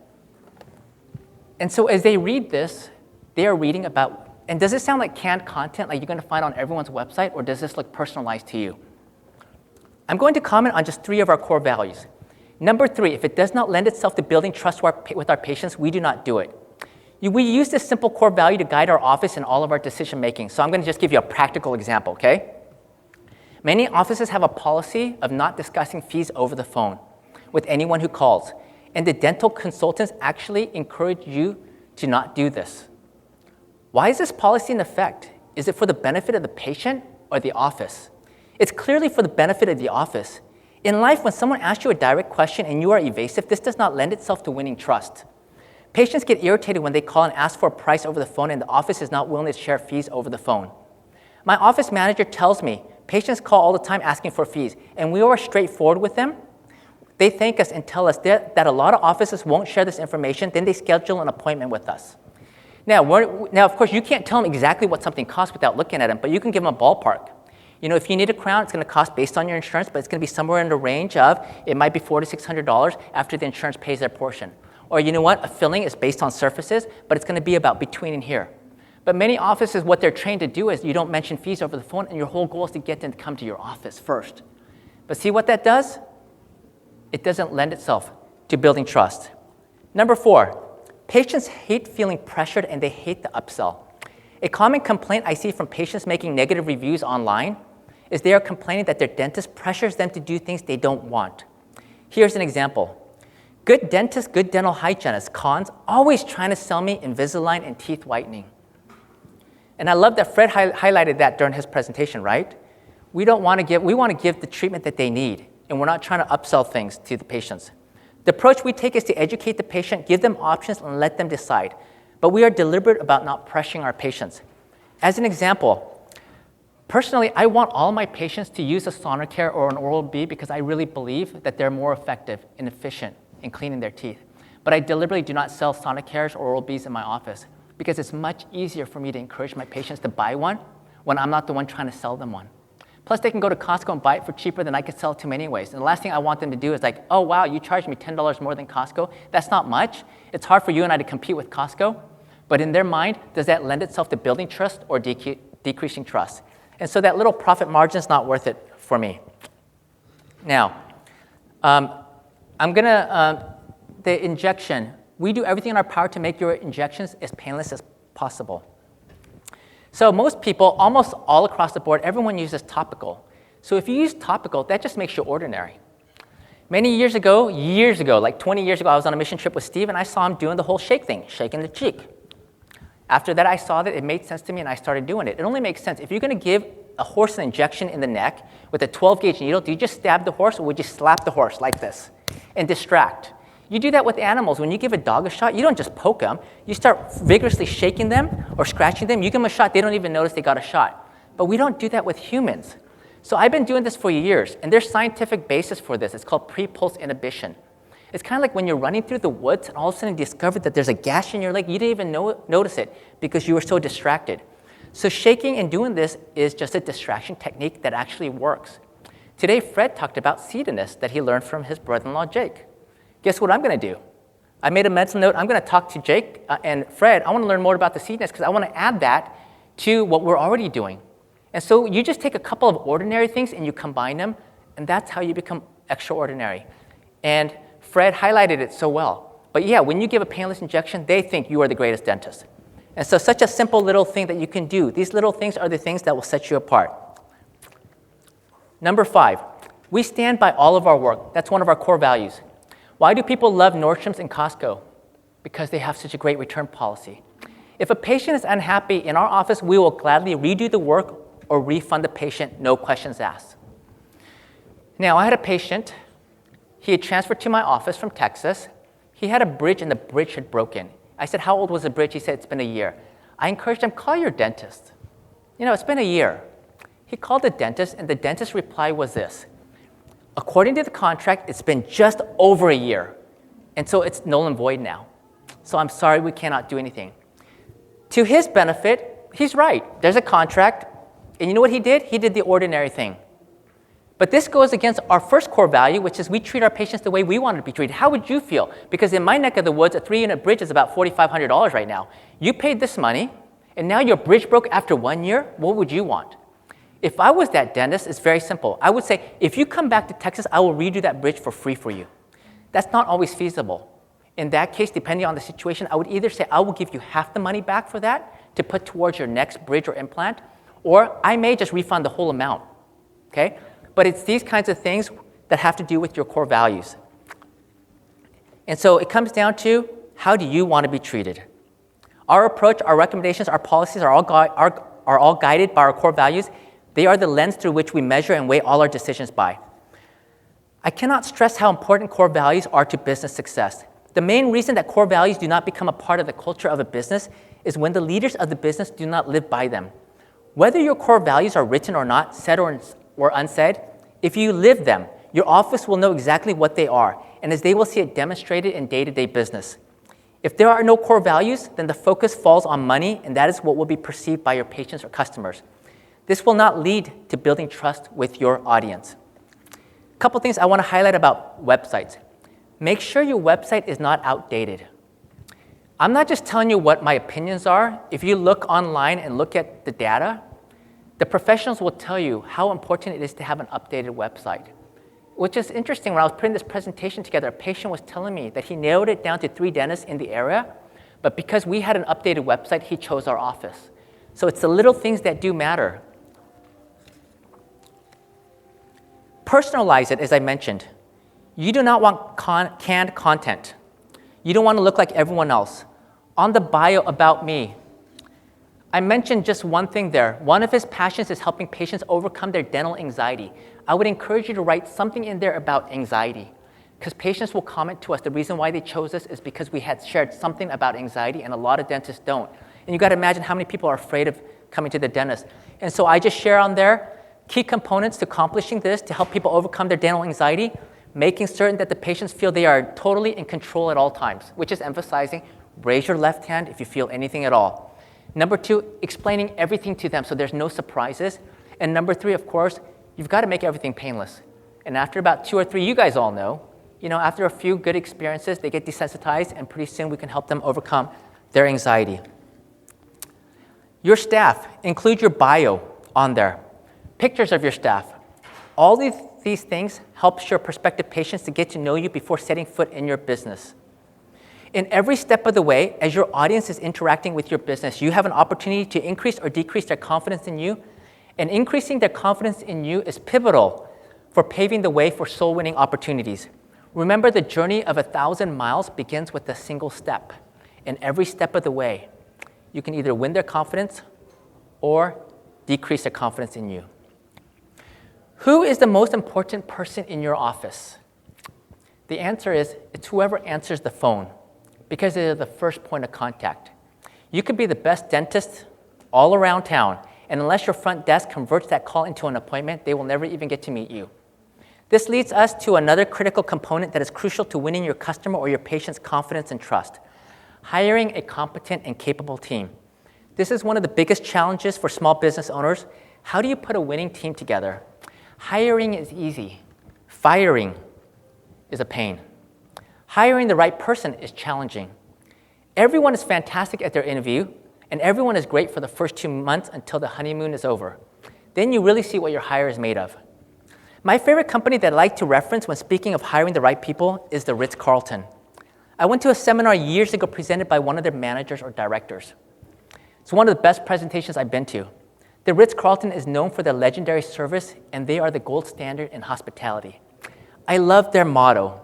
And so as they read this, they are reading about, and does this sound like canned content like you're going to find on everyone's website, or does this look personalized to you? I'm going to comment on just 3 of our core values. Number 3, if it does not lend itself to building trust with our patients, we do not do it. We use this simple core value to guide our office in all of our decision making. So I'm going to just give you a practical example, okay? Many offices have a policy of not discussing fees over the phone with anyone who calls, and the dental consultants actually encourage you to not do this. Why is this policy in effect? Is it for the benefit of the patient or the office? It's clearly for the benefit of the office. In life, when someone asks you a direct question and you are evasive, this does not lend itself to winning trust. Patients get irritated when they call and ask for a price over the phone and the office is not willing to share fees over the phone. My office manager tells me patients call all the time asking for fees, and we are straightforward with them. They thank us and tell us that a lot of offices won't share this information, then they schedule an appointment with us. Now, of course, you can't tell them exactly what something costs without looking at them, but you can give them a ballpark. You know, if you need a crown, it's going to cost based on your insurance, but it's going to be somewhere in the range of, it might be $400 to $600 after the insurance pays their portion. Or you know what, a filling is based on surfaces, but it's going to be about between and here. But many offices, what they're trained to do is you don't mention fees over the phone, and your whole goal is to get them to come to your office first. But see what that does? It doesn't lend itself to building trust. Number 4, patients hate feeling pressured and they hate the upsell. A common complaint I see from patients making negative reviews online is they are complaining that their dentist pressures them to do things they don't want. Here's an example. Good dentists, good dental hygienists, cons, always trying to sell me Invisalign and teeth whitening. And I love that Fred highlighted that during his presentation, right? We want to give the treatment that they need, and we're not trying to upsell things to the patients. The approach we take is to educate the patient, give them options, and let them decide. But we are deliberate about not pressuring our patients. As an example, personally, I want all my patients to use a Sonicare or an Oral-B because I really believe that they're more effective and efficient in cleaning their teeth. But I deliberately do not sell Sonicares or Oral-Bs in my office because it's much easier for me to encourage my patients to buy one when I'm not the one trying to sell them one. Plus, they can go to Costco and buy it for cheaper than I could sell it to them anyways. And the last thing I want them to do is like, oh, wow, you charged me $10 more than Costco. That's not much. It's hard for you and I to compete with Costco. But in their mind, does that lend itself to building trust or decreasing trust? And so that little profit margin is not worth it for me. Now, the injection. We do everything in our power to make your injections as painless as possible. So most people, almost all across the board, everyone uses topical. So if you use topical, that just makes you ordinary. Many years ago, like 20 years ago, I was on a mission trip with Steve, and I saw him doing the whole shake thing, shaking the cheek. After that, I saw that it made sense to me, and I started doing it. It only makes sense. If you're going to give a horse an injection in the neck with a 12-gauge needle, do you just stab the horse, or would you slap the horse like this and distract? You do that with animals. When you give a dog a shot, you don't just poke them. You start vigorously shaking them or scratching them. You give them a shot, they don't even notice they got a shot. But we don't do that with humans. So I've been doing this for years, and there's scientific basis for this. It's called pre-pulse inhibition. It's kind of like when you're running through the woods and all of a sudden you discover that there's a gash in your leg. You didn't even notice it because you were so distracted. So shaking and doing this is just a distraction technique that actually works. Today, Fred talked about seediness that he learned from his brother-in-law, Jake. Guess what I'm going to do? I made a mental note. I'm going to talk to Jake and Fred. I want to learn more about the seed nest because I want to add that to what we're already doing. And so you just take a couple of ordinary things and you combine them, and that's how you become extraordinary. And Fred highlighted it so well. But yeah, when you give a painless injection, they think you are the greatest dentist. And so such a simple little thing that you can do. These little things are the things that will set you apart. Number 5, we stand by all of our work. That's one of our core values. Why do people love Nordstrom's and Costco? Because they have such a great return policy. If a patient is unhappy in our office, we will gladly redo the work or refund the patient, no questions asked. Now, I had a patient. He had transferred to my office from Texas. He had a bridge, and the bridge had broken. I said, how old was the bridge? He said, it's been a year. I encouraged him, call your dentist. It's been a year. He called the dentist, and the dentist's reply was this. According to the contract, it's been just over a year, and so it's null and void now. So I'm sorry, we cannot do anything. To his benefit, he's right. There's a contract, and you know what he did? He did the ordinary thing. But this goes against our first core value, which is we treat our patients the way we want to be treated. How would you feel? Because in my neck of the woods, a 3-unit bridge is about $4,500 right now. You paid this money, and now your bridge broke after 1 year. What would you want? If I was that dentist, it's very simple. I would say, if you come back to Texas, I will redo that bridge for free for you. That's not always feasible. In that case, depending on the situation, I would either say, I will give you half the money back for that to put towards your next bridge or implant, or I may just refund the whole amount, okay? But it's these kinds of things that have to do with your core values. And so it comes down to, how do you want to be treated? Our approach, our recommendations, our policies are all guided by our core values. They are the lens through which we measure and weigh all our decisions by. I cannot stress how important core values are to business success. The main reason that core values do not become a part of the culture of a business is when the leaders of the business do not live by them. Whether your core values are written or not, said or unsaid, if you live them, your office will know exactly what they are, and as they will see it demonstrated in day-to-day business. If there are no core values, then the focus falls on money, and that is what will be perceived by your patients or customers. This will not lead to building trust with your audience. A couple things I want to highlight about websites. Make sure your website is not outdated. I'm not just telling you what my opinions are. If you look online and look at the data, the professionals will tell you how important it is to have an updated website. Which is interesting. When I was putting this presentation together, a patient was telling me that he narrowed it down to 3 dentists in the area, but because we had an updated website, he chose our office. So it's the little things that do matter. Personalize it, as I mentioned. You do not want canned content. You don't want to look like everyone else. On the bio about me, I mentioned just one thing there. One of his passions is helping patients overcome their dental anxiety. I would encourage you to write something in there about anxiety, because patients will comment to us the reason why they chose us is because we had shared something about anxiety, and a lot of dentists don't. And you got to imagine how many people are afraid of coming to the dentist. And so I just share on there key components to accomplishing this to help people overcome their dental anxiety, making certain that the patients feel they are totally in control at all times, which is emphasizing raise your left hand if you feel anything at all. Number 2, explaining everything to them so there's no surprises. And number 3, of course, you've got to make everything painless. And after about 2 or 3, you guys all know, after a few good experiences, they get desensitized, and pretty soon we can help them overcome their anxiety. Your staff, include your bio on there. Pictures of your staff. All these things helps your prospective patients to get to know you before setting foot in your business. In every step of the way, as your audience is interacting with your business, you have an opportunity to increase or decrease their confidence in you. And increasing their confidence in you is pivotal for paving the way for soul-winning opportunities. Remember, the journey of 1,000 miles begins with a single step. And every step of the way, you can either win their confidence or decrease their confidence in you. Who is the most important person in your office? The answer is, it's whoever answers the phone, because they're the first point of contact. You could be the best dentist all around town, and unless your front desk converts that call into an appointment, they will never even get to meet you. This leads us to another critical component that is crucial to winning your customer or your patient's confidence and trust: hiring a competent and capable team. This is one of the biggest challenges for small business owners. How do you put a winning team together? Hiring is easy. Firing is a pain. Hiring the right person is challenging. Everyone is fantastic at their interview, and everyone is great for the first 2 months until the honeymoon is over. Then you really see what your hire is made of. My favorite company that I like to reference when speaking of hiring the right people is the Ritz-Carlton. I went to a seminar years ago presented by one of their managers or directors. It's one of the best presentations I've been to. The Ritz-Carlton is known for their legendary service, and they are the gold standard in hospitality. I love their motto.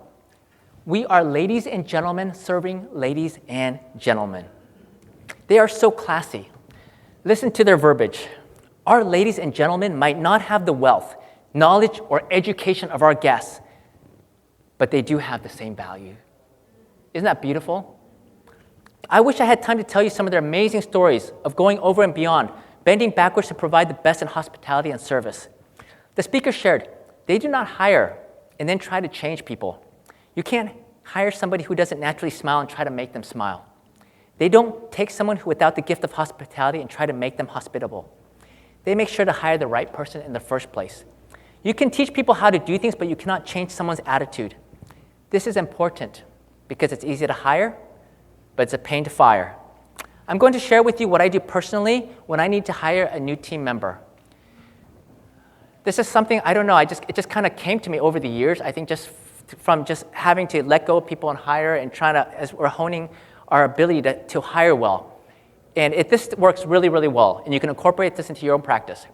We are ladies and gentlemen serving ladies and gentlemen. They are so classy. Listen to their verbiage. Our ladies and gentlemen might not have the wealth, knowledge, or education of our guests, but they do have the same value. Isn't that beautiful? I wish I had time to tell you some of their amazing stories of going over and beyond, bending backwards to provide the best in hospitality and service. The speaker shared, they do not hire and then try to change people. You can't hire somebody who doesn't naturally smile and try to make them smile. They don't take someone who without the gift of hospitality and try to make them hospitable. They make sure to hire the right person in the first place. You can teach people how to do things, but you cannot change someone's attitude. This is important because it's easy to hire, but it's a pain to fire. I'm going to share with you what I do personally when I need to hire a new team member. This is something, I don't know, it just kind of came to me over the years. I think just from just having to let go of people and hire and trying to, as we're honing our ability to hire well. And this works really, really well, and you can incorporate this into your own practice.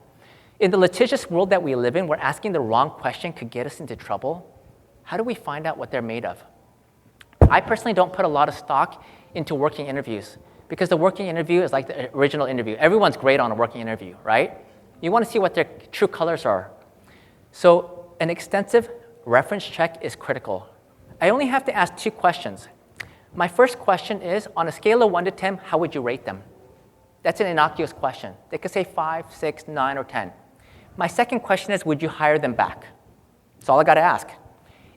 In the litigious world that we live in, where asking the wrong question could get us into trouble, how do we find out what they're made of? I personally don't put a lot of stock into working interviews because the working interview is like the original interview. Everyone's great on a working interview, right? You want to see what their true colors are. So an extensive reference check is critical. I only have to ask 2 questions. My first question is, on a scale of 1 to 10, how would you rate them? That's an innocuous question. They could say 5, 6, 9, or 10. My second question is, would you hire them back? That's all I got to ask.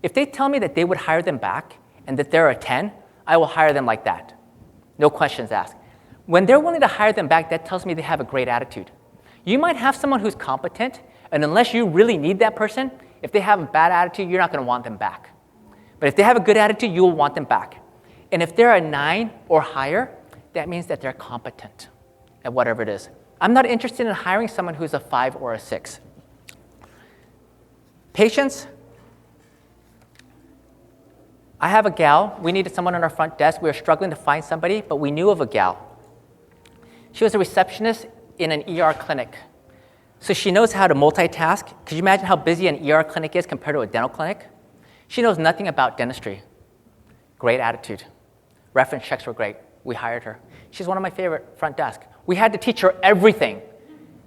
If they tell me that they would hire them back and that they're a 10, I will hire them like that. No questions asked. When they're willing to hire them back, that tells me they have a great attitude. You might have someone who's competent, and unless you really need that person, if they have a bad attitude, you're not going to want them back. But if they have a good attitude, you will want them back. And if they're a 9 or higher, that means that they're competent at whatever it is. I'm not interested in hiring someone who's a 5 or a 6. Patience. I have a gal. We needed someone on our front desk. We were struggling to find somebody, but we knew of a gal. She was a receptionist in an ER clinic. So she knows how to multitask. Could you imagine how busy an ER clinic is compared to a dental clinic? She knows nothing about dentistry. Great attitude. Reference checks were great. We hired her. She's one of my favorite front desk. We had to teach her everything.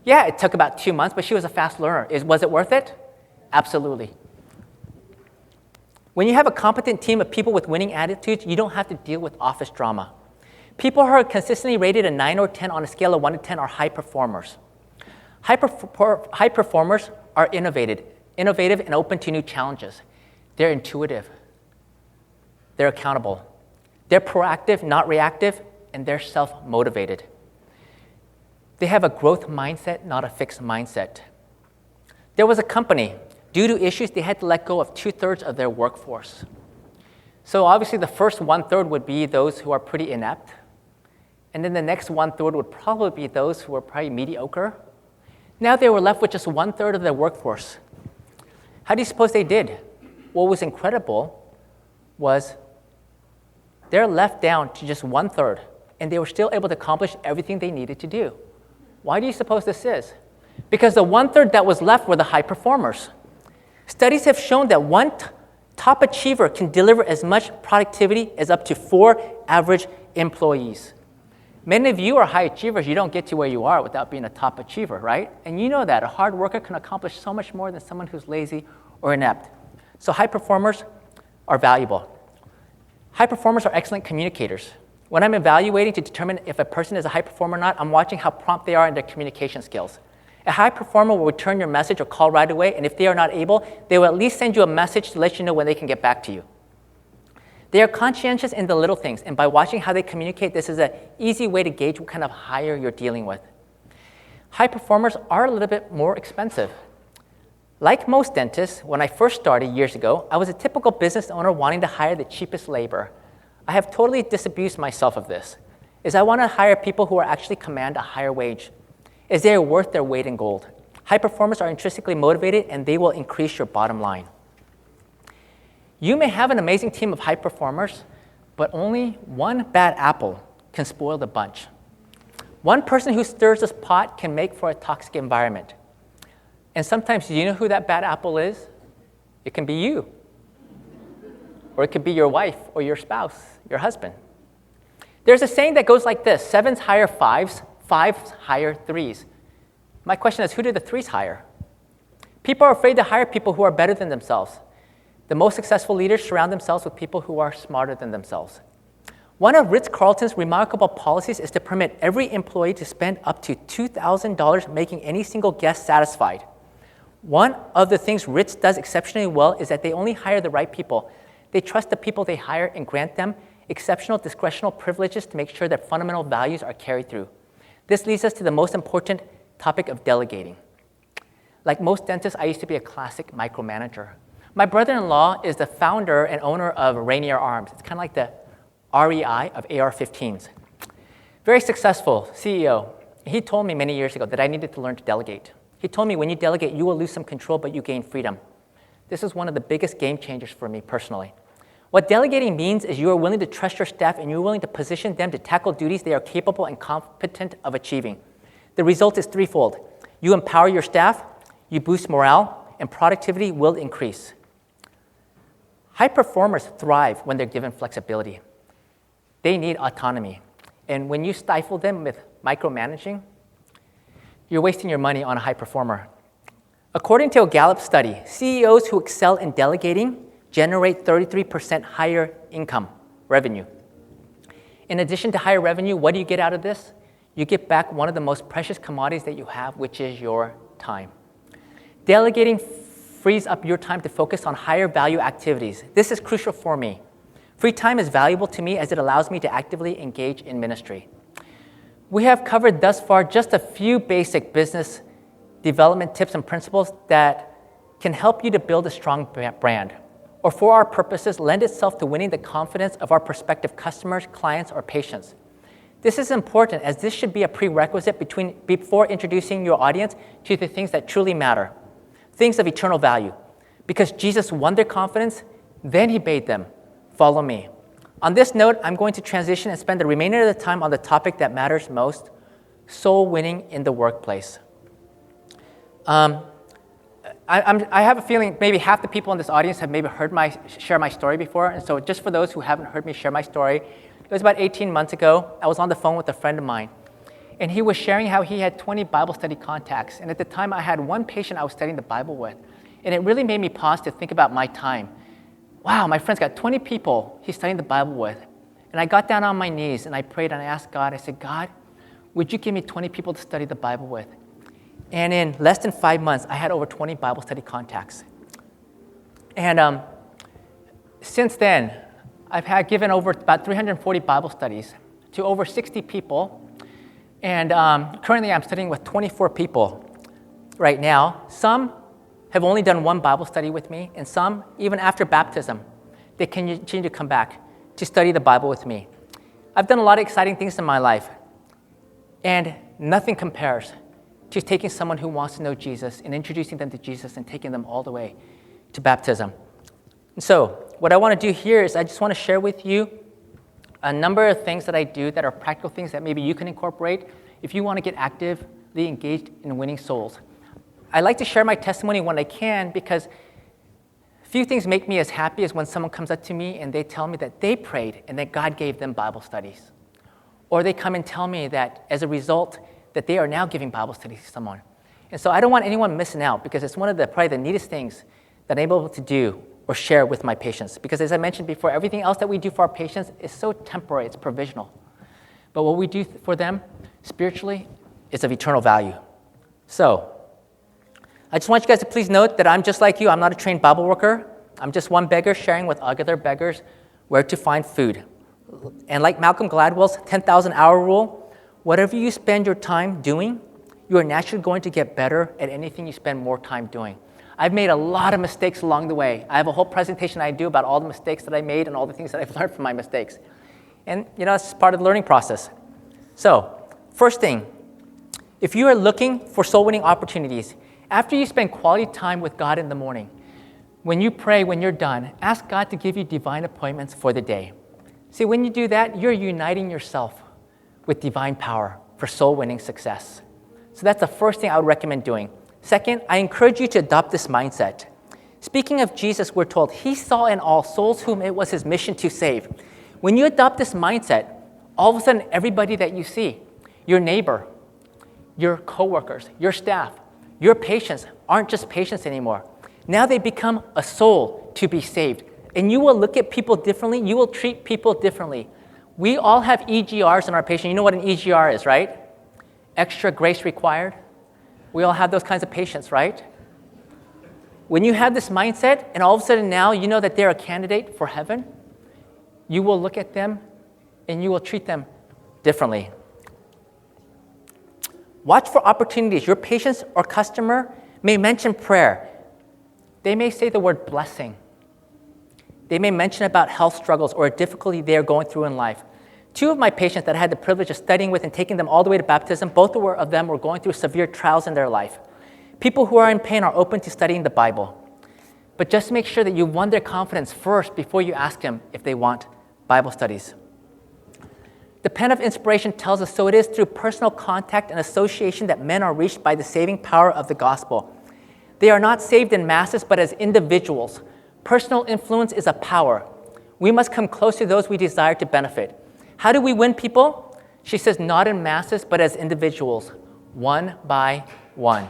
Yeah, it took about 2 months, but she was a fast learner. Was it worth it? Absolutely. When you have a competent team of people with winning attitudes, you don't have to deal with office drama. People who are consistently rated a 9 or 10 on a scale of 1 to 10 are high performers. High performers are innovative and open to new challenges. They're intuitive. They're accountable. They're proactive, not reactive, and they're self-motivated. They have a growth mindset, not a fixed mindset. There was a company, due to issues, they had to let go of 2/3 of their workforce. So obviously the first 1/3 would be those who are pretty inept, and then the next 1/3 would probably be those who are probably mediocre. Now they were left with just 1/3 of their workforce. How do you suppose they did? What was incredible was they're left down to just 1/3, and they were still able to accomplish everything they needed to do. Why do you suppose this is? Because the 1/3 that was left were the high performers. Studies have shown that one top achiever can deliver as much productivity as up to 4 average employees. Many of you are high achievers. You don't get to where you are without being a top achiever, right? And you know that. A hard worker can accomplish so much more than someone who's lazy or inept. So high performers are valuable. High performers are excellent communicators. When I'm evaluating to determine if a person is a high performer or not, I'm watching how prompt they are in their communication skills. A high performer will return your message or call right away, and if they are not able, they will at least send you a message to let you know when they can get back to you. They are conscientious in the little things, and by watching how they communicate, this is an easy way to gauge what kind of hire you're dealing with. High performers are a little bit more expensive. Like most dentists, when I first started years ago, I was a typical business owner wanting to hire the cheapest labor. I have totally disabused myself of this, is I want to hire people who are actually command a higher wage, as they are worth their weight in gold. High performers are intrinsically motivated, and they will increase your bottom line. You may have an amazing team of high performers, but only one bad apple can spoil the bunch. One person who stirs this pot can make for a toxic environment. And sometimes, do you know who that bad apple is? It can be you. Or it could be your wife or your spouse, your husband. There's a saying that goes like this: 7s hire 5s, 5s hire 3s. My question is, who do the 3s hire? People are afraid to hire people who are better than themselves. The most successful leaders surround themselves with people who are smarter than themselves. One of Ritz-Carlton's remarkable policies is to permit every employee to spend up to $2,000 making any single guest satisfied. One of the things Ritz does exceptionally well is that they only hire the right people. They trust the people they hire and grant them exceptional discretional privileges to make sure that fundamental values are carried through. This leads us to the most important topic of delegating. Like most dentists, I used to be a classic micromanager. My brother-in-law is the founder and owner of Rainier Arms. It's kind of like the REI of AR-15s. Very successful CEO. He told me many years ago that I needed to learn to delegate. He told me when you delegate, you will lose some control, but you gain freedom. This is one of the biggest game changers for me personally. What delegating means is you are willing to trust your staff and you're willing to position them to tackle duties they are capable and competent of achieving. The result is threefold. You empower your staff, you boost morale, and productivity will increase. High performers thrive when they're given flexibility. They need autonomy. And when you stifle them with micromanaging, you're wasting your money on a high performer. According to a Gallup study, CEOs who excel in delegating generate 33% higher income, revenue. In addition to higher revenue, what do you get out of this? You get back one of the most precious commodities that you have, which is your time. Delegating frees up your time to focus on higher value activities. This is crucial for me. Free time is valuable to me as it allows me to actively engage in ministry. We have covered thus far just a few basic business development tips and principles that can help you to build a strong brand, or for our purposes, lend itself to winning the confidence of our prospective customers, clients, or patients. This is important as this should be a prerequisite before introducing your audience to the things that truly matter, things of eternal value. Because Jesus won their confidence, then he bade them, follow me. On this note, I'm going to transition and spend the remainder of the time on the topic that matters most, soul winning in the workplace. I have a feeling maybe half the people in this audience have maybe heard share my story before, and so just for those who haven't heard me share my story, it was about 18 months ago. I was on the phone with a friend of mine, and he was sharing how he had 20 Bible study contacts, and at the time I had one patient I was studying the Bible with, and it really made me pause to think about my time. Wow, my friend's got 20 people he's studying the Bible with. And I got down on my knees and I prayed and I asked God, I said, God, would you give me 20 people to study the Bible with? And in less than 5 months, I had over 20 Bible study contacts. And since then, I've given over about 340 Bible studies to over 60 people. And currently I'm studying with 24 people right now. Some have only done one Bible study with me, and some, even after baptism, they continue to come back to study the Bible with me. I've done a lot of exciting things in my life, and nothing compares to taking someone who wants to know Jesus and introducing them to Jesus and taking them all the way to baptism. And so what I want to do here is I just want to share with you a number of things that I do that are practical things that maybe you can incorporate if you want to get actively engaged in winning souls. I like to share my testimony when I can because few things make me as happy as when someone comes up to me and they tell me that they prayed and that God gave them Bible studies. Or they come and tell me that as a result that they are now giving Bible studies to someone. And so I don't want anyone missing out because it's one of probably the neatest things that I'm able to do or share with my patients. Because as I mentioned before, everything else that we do for our patients is so temporary, it's provisional. But what we do for them spiritually is of eternal value. So I just want you guys to please note that I'm just like you. I'm not a trained Bible worker. I'm just one beggar sharing with other beggars where to find food. And like Malcolm Gladwell's 10,000 hour rule, whatever you spend your time doing, you are naturally going to get better at anything you spend more time doing. I've made a lot of mistakes along the way. I have a whole presentation I do about all the mistakes that I made and all the things that I've learned from my mistakes. And, it's part of the learning process. So, first thing, if you are looking for soul-winning opportunities, after you spend quality time with God in the morning, when you pray, when you're done, ask God to give you divine appointments for the day. See, when you do that, you're uniting yourself with divine power for soul-winning success. So that's the first thing I would recommend doing. Second, I encourage you to adopt this mindset. Speaking of Jesus, we're told he saw in all souls whom it was his mission to save. When you adopt this mindset, all of a sudden, everybody that you see, your neighbor, your coworkers, your staff, your patients aren't just patients anymore. Now they become a soul to be saved. And you will look at people differently. You will treat people differently. We all have EGRs in our patient. You know what an EGR is, right? Extra grace required. We all have those kinds of patients, right? When you have this mindset, and all of a sudden now you know that they're a candidate for heaven, you will look at them and you will treat them differently. Watch for opportunities. Your patients or customer may mention prayer. They may say the word blessing. They may mention about health struggles or a difficulty they are going through in life. 2 of my patients that I had the privilege of studying with and taking them all the way to baptism, both of them were going through severe trials in their life. People who are in pain are open to studying the Bible. But just make sure that you won their confidence first before you ask them if they want Bible studies. The pen of inspiration tells us, so it is through personal contact and association that men are reached by the saving power of the gospel. They are not saved in masses, but as individuals. Personal influence is a power. We must come close to those we desire to benefit. How do we win people? She says, not in masses, but as individuals, one by one.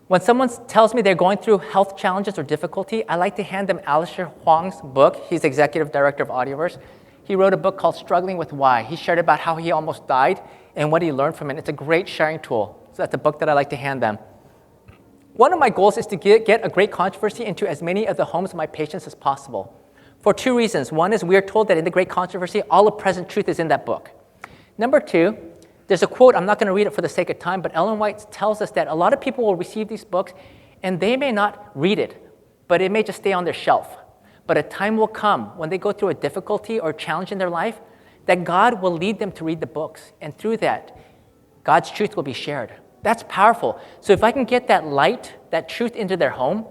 When someone tells me they're going through health challenges or difficulty, I like to hand them Alistair Huang's book. He's executive director of Audioverse. He wrote a book called Struggling with Why. He shared about how he almost died and what he learned from it. It's a great sharing tool. So that's a book that I like to hand them. One of my goals is to get a great controversy into as many of the homes of my patients as possible. For 2 reasons. One is we are told that in the Great Controversy, all of present truth is in that book. Number 2, there's a quote, I'm not going to read it for the sake of time, but Ellen White tells us that a lot of people will receive these books and they may not read it, but it may just stay on their shelf. But a time will come when they go through a difficulty or challenge in their life that God will lead them to read the books. And through that, God's truth will be shared. That's powerful. So if I can get that light, that truth into their home.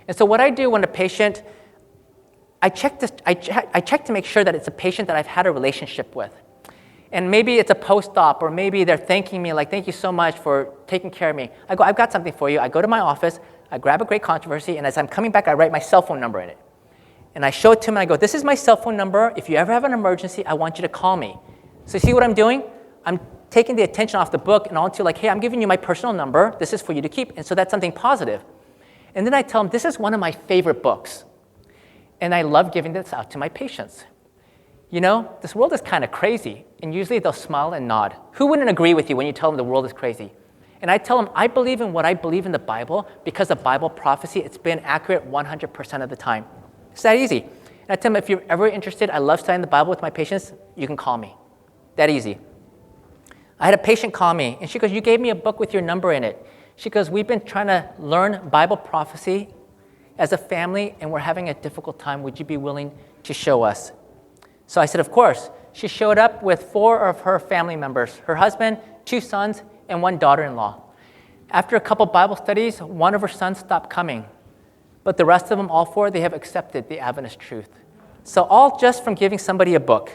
And so what I do when a patient, I check to make sure that it's a patient that I've had a relationship with. And maybe it's a post-op, or maybe they're thanking me, like, thank you so much for taking care of me. I go, I've got something for you. I go to my office, I grab a Great Controversy, and as I'm coming back, I write my cell phone number in it. And I show it to him, and I go, this is my cell phone number. If you ever have an emergency, I want you to call me. So see what I'm doing? I'm taking the attention off the book and onto like, hey, I'm giving you my personal number. This is for you to keep. And so that's something positive. And then I tell them, this is one of my favorite books. And I love giving this out to my patients. You know, this world is kind of crazy. And usually they'll smile and nod. Who wouldn't agree with you when you tell them the world is crazy? And I tell them, I believe in what I believe in the Bible because of Bible prophecy, it's been accurate 100% of the time. It's that easy. And I tell them, if you're ever interested, I love studying the Bible with my patients, you can call me. That easy. I had a patient call me, and she goes, you gave me a book with your number in it. She goes, we've been trying to learn Bible prophecy as a family, and we're having a difficult time. Would you be willing to show us? So I said, of course. She showed up with 4 of her family members, her husband, 2 sons, and 1 daughter-in-law. After a couple Bible studies, 1 of her sons stopped coming. But the rest of them, all 4, they have accepted the Adventist truth. So all just from giving somebody a book.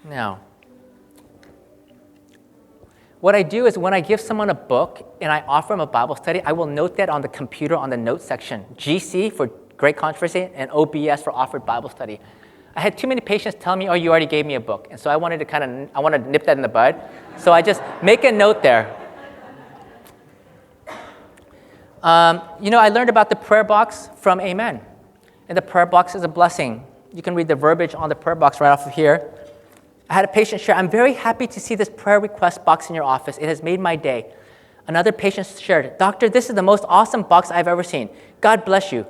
Now, what I do is when I give someone a book and I offer them a Bible study, I will note that on the computer on the notes section. GC for Great Controversy and OBS for Offered Bible Study. I had too many patients tell me, oh, you already gave me a book. And so I wanted to nip that in the bud. So I just make a note there. I learned about the prayer box from Amen. And the prayer box is a blessing. You can read the verbiage on the prayer box right off of here. I had a patient share, I'm very happy to see this prayer request box in your office. It has made my day. Another patient shared, Doctor, this is the most awesome box I've ever seen. God bless you.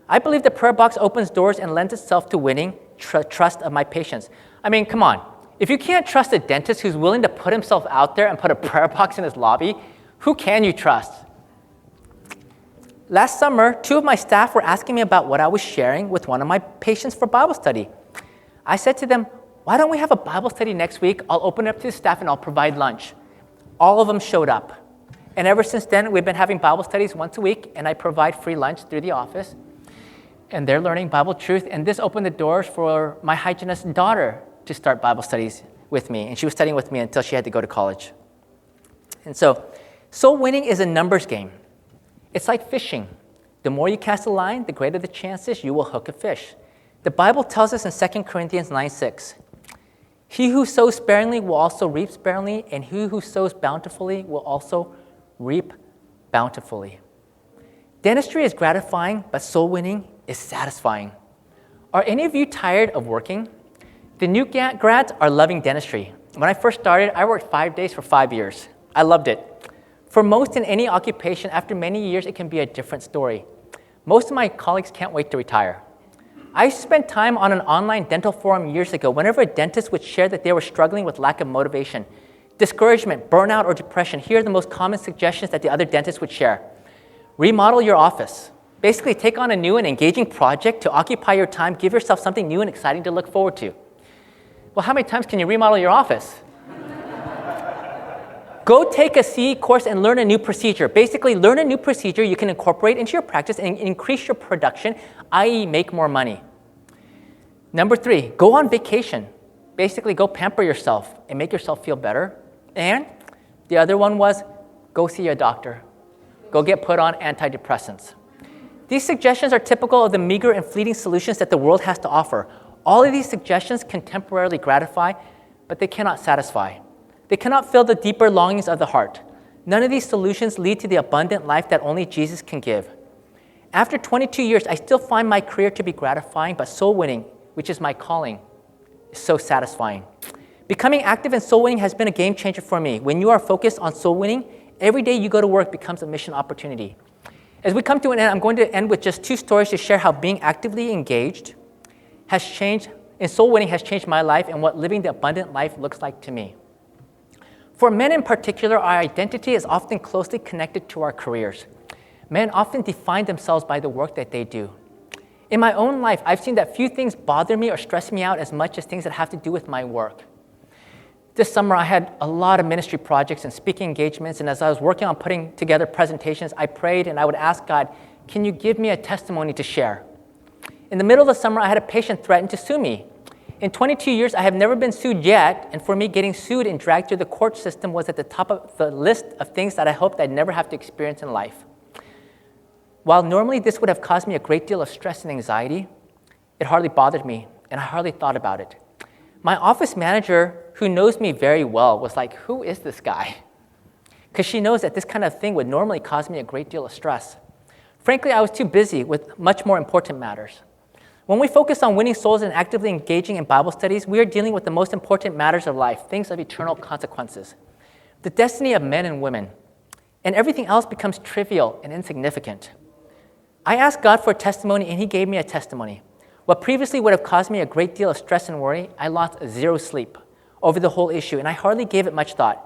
I believe the prayer box opens doors and lends itself to winning trust of my patients. I mean, come on. If you can't trust a dentist who's willing to put himself out there and put a prayer box in his lobby, who can you trust? Last summer, 2 of my staff were asking me about what I was sharing with one of my patients for Bible study. I said to them, why don't we have a Bible study next week? I'll open it up to the staff and I'll provide lunch. All of them showed up. And ever since then, we've been having Bible studies once a week, and I provide free lunch through the office. And they're learning Bible truth, and this opened the doors for my hygienist's daughter to start Bible studies with me, and she was studying with me until she had to go to college. And so, soul winning is a numbers game. It's like fishing. The more you cast a line, the greater the chances you will hook a fish. The Bible tells us in 2 Corinthians 9:6, he who sows sparingly will also reap sparingly, and he who sows bountifully will also reap bountifully. Dentistry is gratifying, but soul winning is satisfying. Are any of you tired of working? The new grads are loving dentistry. When I first started, I worked 5 days for 5 years. I loved it. For most in any occupation, after many years, it can be a different story. Most of my colleagues can't wait to retire. I used to spend time on an online dental forum years ago whenever a dentist would share that they were struggling with lack of motivation, discouragement, burnout, or depression. Here are the most common suggestions that the other dentists would share. Remodel your office. Basically, take on a new and engaging project to occupy your time. Give yourself something new and exciting to look forward to. Well, how many times can you remodel your office? Go take a CE course and learn a new procedure. Basically, learn a new procedure you can incorporate into your practice and increase your production, i.e. make more money. Number 3, go on vacation. Basically, go pamper yourself and make yourself feel better. And the other one was, go see a doctor. Go get put on antidepressants. These suggestions are typical of the meager and fleeting solutions that the world has to offer. All of these suggestions can temporarily gratify, but they cannot satisfy. They cannot fill the deeper longings of the heart. None of these solutions lead to the abundant life that only Jesus can give. After 22 years, I still find my career to be gratifying, but soul winning, which is my calling, is so satisfying. Becoming active in soul winning has been a game changer for me. When you are focused on soul winning, every day you go to work becomes a mission opportunity. As we come to an end, I'm going to end with just 2 stories to share how being actively engaged has changed, and soul winning has changed my life and what living the abundant life looks like to me. For men in particular, our identity is often closely connected to our careers. Men often define themselves by the work that they do. In my own life, I've seen that few things bother me or stress me out as much as things that have to do with my work. This summer, I had a lot of ministry projects and speaking engagements, and as I was working on putting together presentations, I prayed and I would ask God, can you give me a testimony to share? In the middle of the summer, I had a patient threaten to sue me. In 22 years, I have never been sued yet, and for me, getting sued and dragged through the court system was at the top of the list of things that I hoped I'd never have to experience in life. While normally this would have caused me a great deal of stress and anxiety, it hardly bothered me, and I hardly thought about it. My office manager, who knows me very well, was like, who is this guy? Because she knows that this kind of thing would normally cause me a great deal of stress. Frankly, I was too busy with much more important matters. When we focus on winning souls and actively engaging in Bible studies, we are dealing with the most important matters of life, things of eternal consequences, the destiny of men and women, and everything else becomes trivial and insignificant. I asked God for a testimony, and he gave me a testimony. What previously would have caused me a great deal of stress and worry, I lost 0 sleep over the whole issue, and I hardly gave it much thought.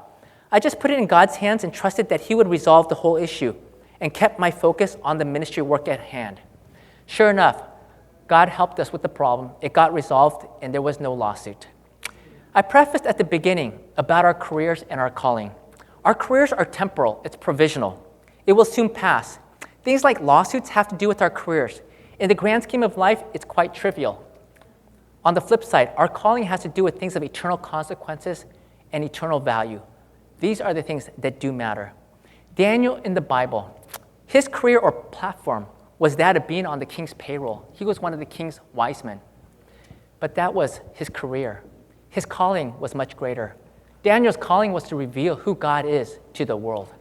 I just put it in God's hands and trusted that he would resolve the whole issue and kept my focus on the ministry work at hand. Sure enough, God helped us with the problem. It got resolved, and there was no lawsuit. I prefaced at the beginning about our careers and our calling. Our careers are temporal. It's provisional. It will soon pass. Things like lawsuits have to do with our careers. In the grand scheme of life, it's quite trivial. On the flip side, our calling has to do with things of eternal consequences and eternal value. These are the things that do matter. Daniel in the Bible, his career or platform was that of being on the king's payroll. He was one of the king's wise men. But that was his career. His calling was much greater. Daniel's calling was to reveal who God is to the world.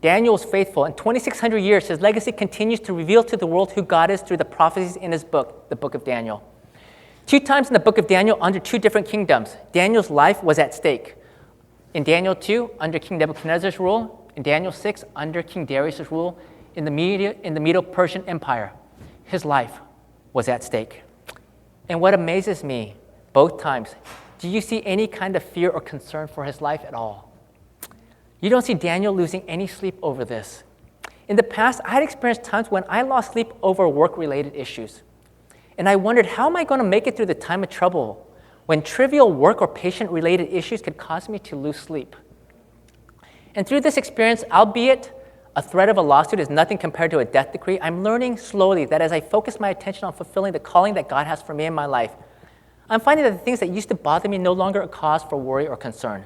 Daniel was faithful. In 2,600 years, his legacy continues to reveal to the world who God is through the prophecies in his book, the book of Daniel. 2 times in the book of Daniel, under 2 different kingdoms, Daniel's life was at stake. In Daniel 2, under King Nebuchadnezzar's rule. In Daniel 6, under King Darius' rule. In the Medo-Persian Empire, his life was at stake. And what amazes me, both times, do you see any kind of fear or concern for his life at all? You don't see Daniel losing any sleep over this. In the past, I had experienced times when I lost sleep over work-related issues. And I wondered, how am I going to make it through the time of trouble when trivial work or patient-related issues could cause me to lose sleep? And through this experience, albeit a threat of a lawsuit is nothing compared to a death decree, I'm learning slowly that as I focus my attention on fulfilling the calling that God has for me in my life, I'm finding that the things that used to bother me no longer a cause for worry or concern.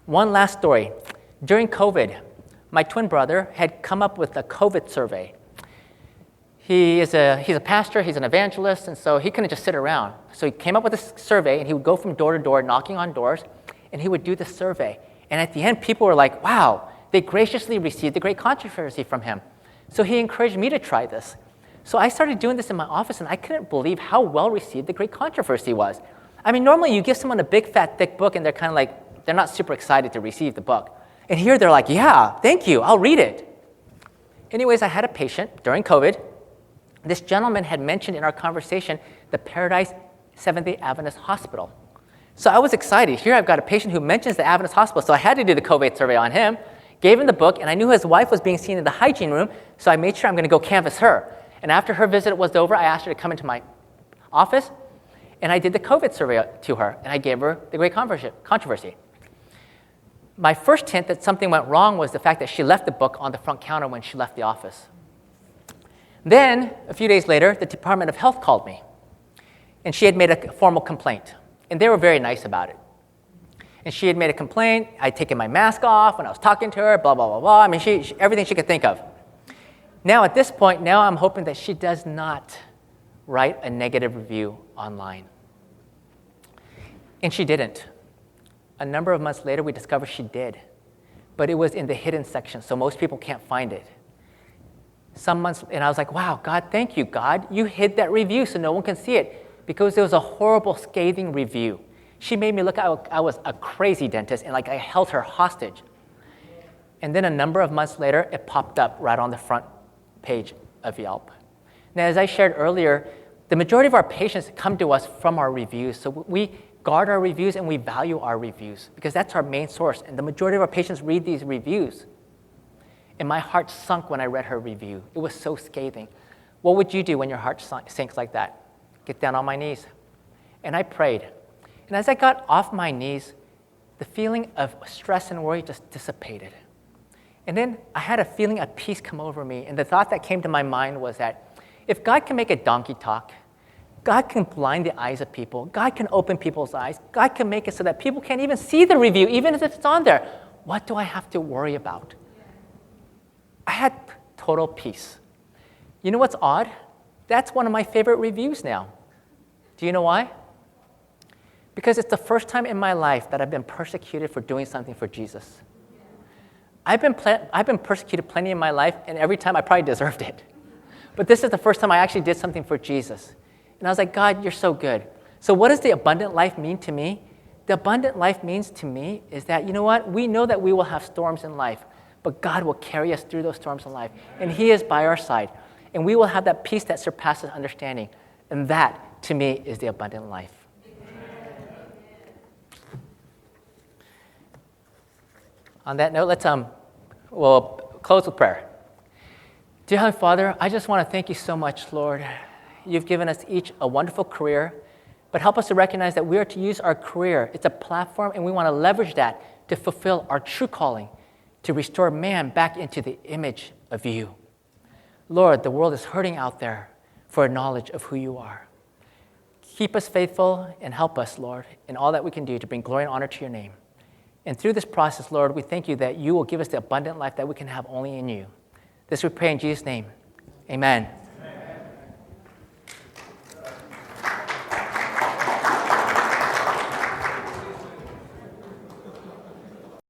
One last story. During COVID, my twin brother had come up with a COVID survey. He's a pastor, he's an evangelist, and so he couldn't just sit around. So he came up with this survey, and he would go from door to door, knocking on doors, and he would do the survey. And at the end, people were like, wow, they graciously received the great controversy from him. So he encouraged me to try this. So I started doing this in my office, and I couldn't believe how well received the great controversy was. I mean, normally you give someone a big, fat, thick book, and they're kind of like, they're not super excited to receive the book. And here they're like, yeah, thank you, I'll read it. Anyways, I had a patient during COVID. This gentleman had mentioned in our conversation the Paradise Seventh-day Adventist Hospital. So I was excited. Here I've got a patient who mentions the Adventist Hospital, so I had to do the COVID survey on him, gave him the book, and I knew his wife was being seen in the hygiene room, so I made sure I'm going to go canvass her. And after her visit was over, I asked her to come into my office, and I did the COVID survey to her, and I gave her the great controversy. My first hint that something went wrong was the fact that she left the book on the front counter when she left the office. Then, a few days later, the Department of Health called me, and she had made a formal complaint, and they were very nice about it. And she had made a complaint. I'd taken my mask off when I was talking to her, blah, blah, blah, blah. I mean, she everything she could think of. Now, at this point, I'm hoping that she does not write a negative review online. And she didn't. A number of months later, we discovered she did. But it was in the hidden section, so most people can't find it. Some months, and I was like, wow, God, thank you, God. You hid that review so no one can see it, because it was a horrible, scathing review. She made me look like I was a crazy dentist, and like I held her hostage. And then a number of months later, it popped up right on the front page of Yelp. Now, as I shared earlier, the majority of our patients come to us from our reviews. So we guard our reviews and we value our reviews because that's our main source. And the majority of our patients read these reviews. And my heart sunk when I read her review. It was so scathing. What would you do when your heart sinks like that? Get down on my knees. And I prayed. And as I got off my knees, the feeling of stress and worry just dissipated. And then I had a feeling of peace come over me. And the thought that came to my mind was that if God can make a donkey talk, God can blind the eyes of people. God can open people's eyes. God can make it so that people can't even see the review, even if it's on there. What do I have to worry about? I had total peace. You know what's odd? That's one of my favorite reviews now. Do you know why? Because it's the first time in my life that I've been persecuted for doing something for Jesus. I've been persecuted plenty in my life, and every time I probably deserved it. But this is the first time I actually did something for Jesus. And I was like, God, you're so good. So what does the abundant life mean to me? The abundant life means to me is that, you know what? We know that we will have storms in life, but God will carry us through those storms in life. And He is by our side. And we will have that peace that surpasses understanding. And that, to me, is the abundant life. On that note, we'll close with prayer. Dear Heavenly Father, I just want to thank you so much, Lord. You've given us each a wonderful career, but help us to recognize that we are to use our career. It's a platform, and we want to leverage that to fulfill our true calling, to restore man back into the image of you. Lord, the world is hurting out there for a knowledge of who you are. Keep us faithful and help us, Lord, in all that we can do to bring glory and honor to your name. And through this process, Lord, we thank you that you will give us the abundant life that we can have only in you. This we pray in Jesus' name. Amen.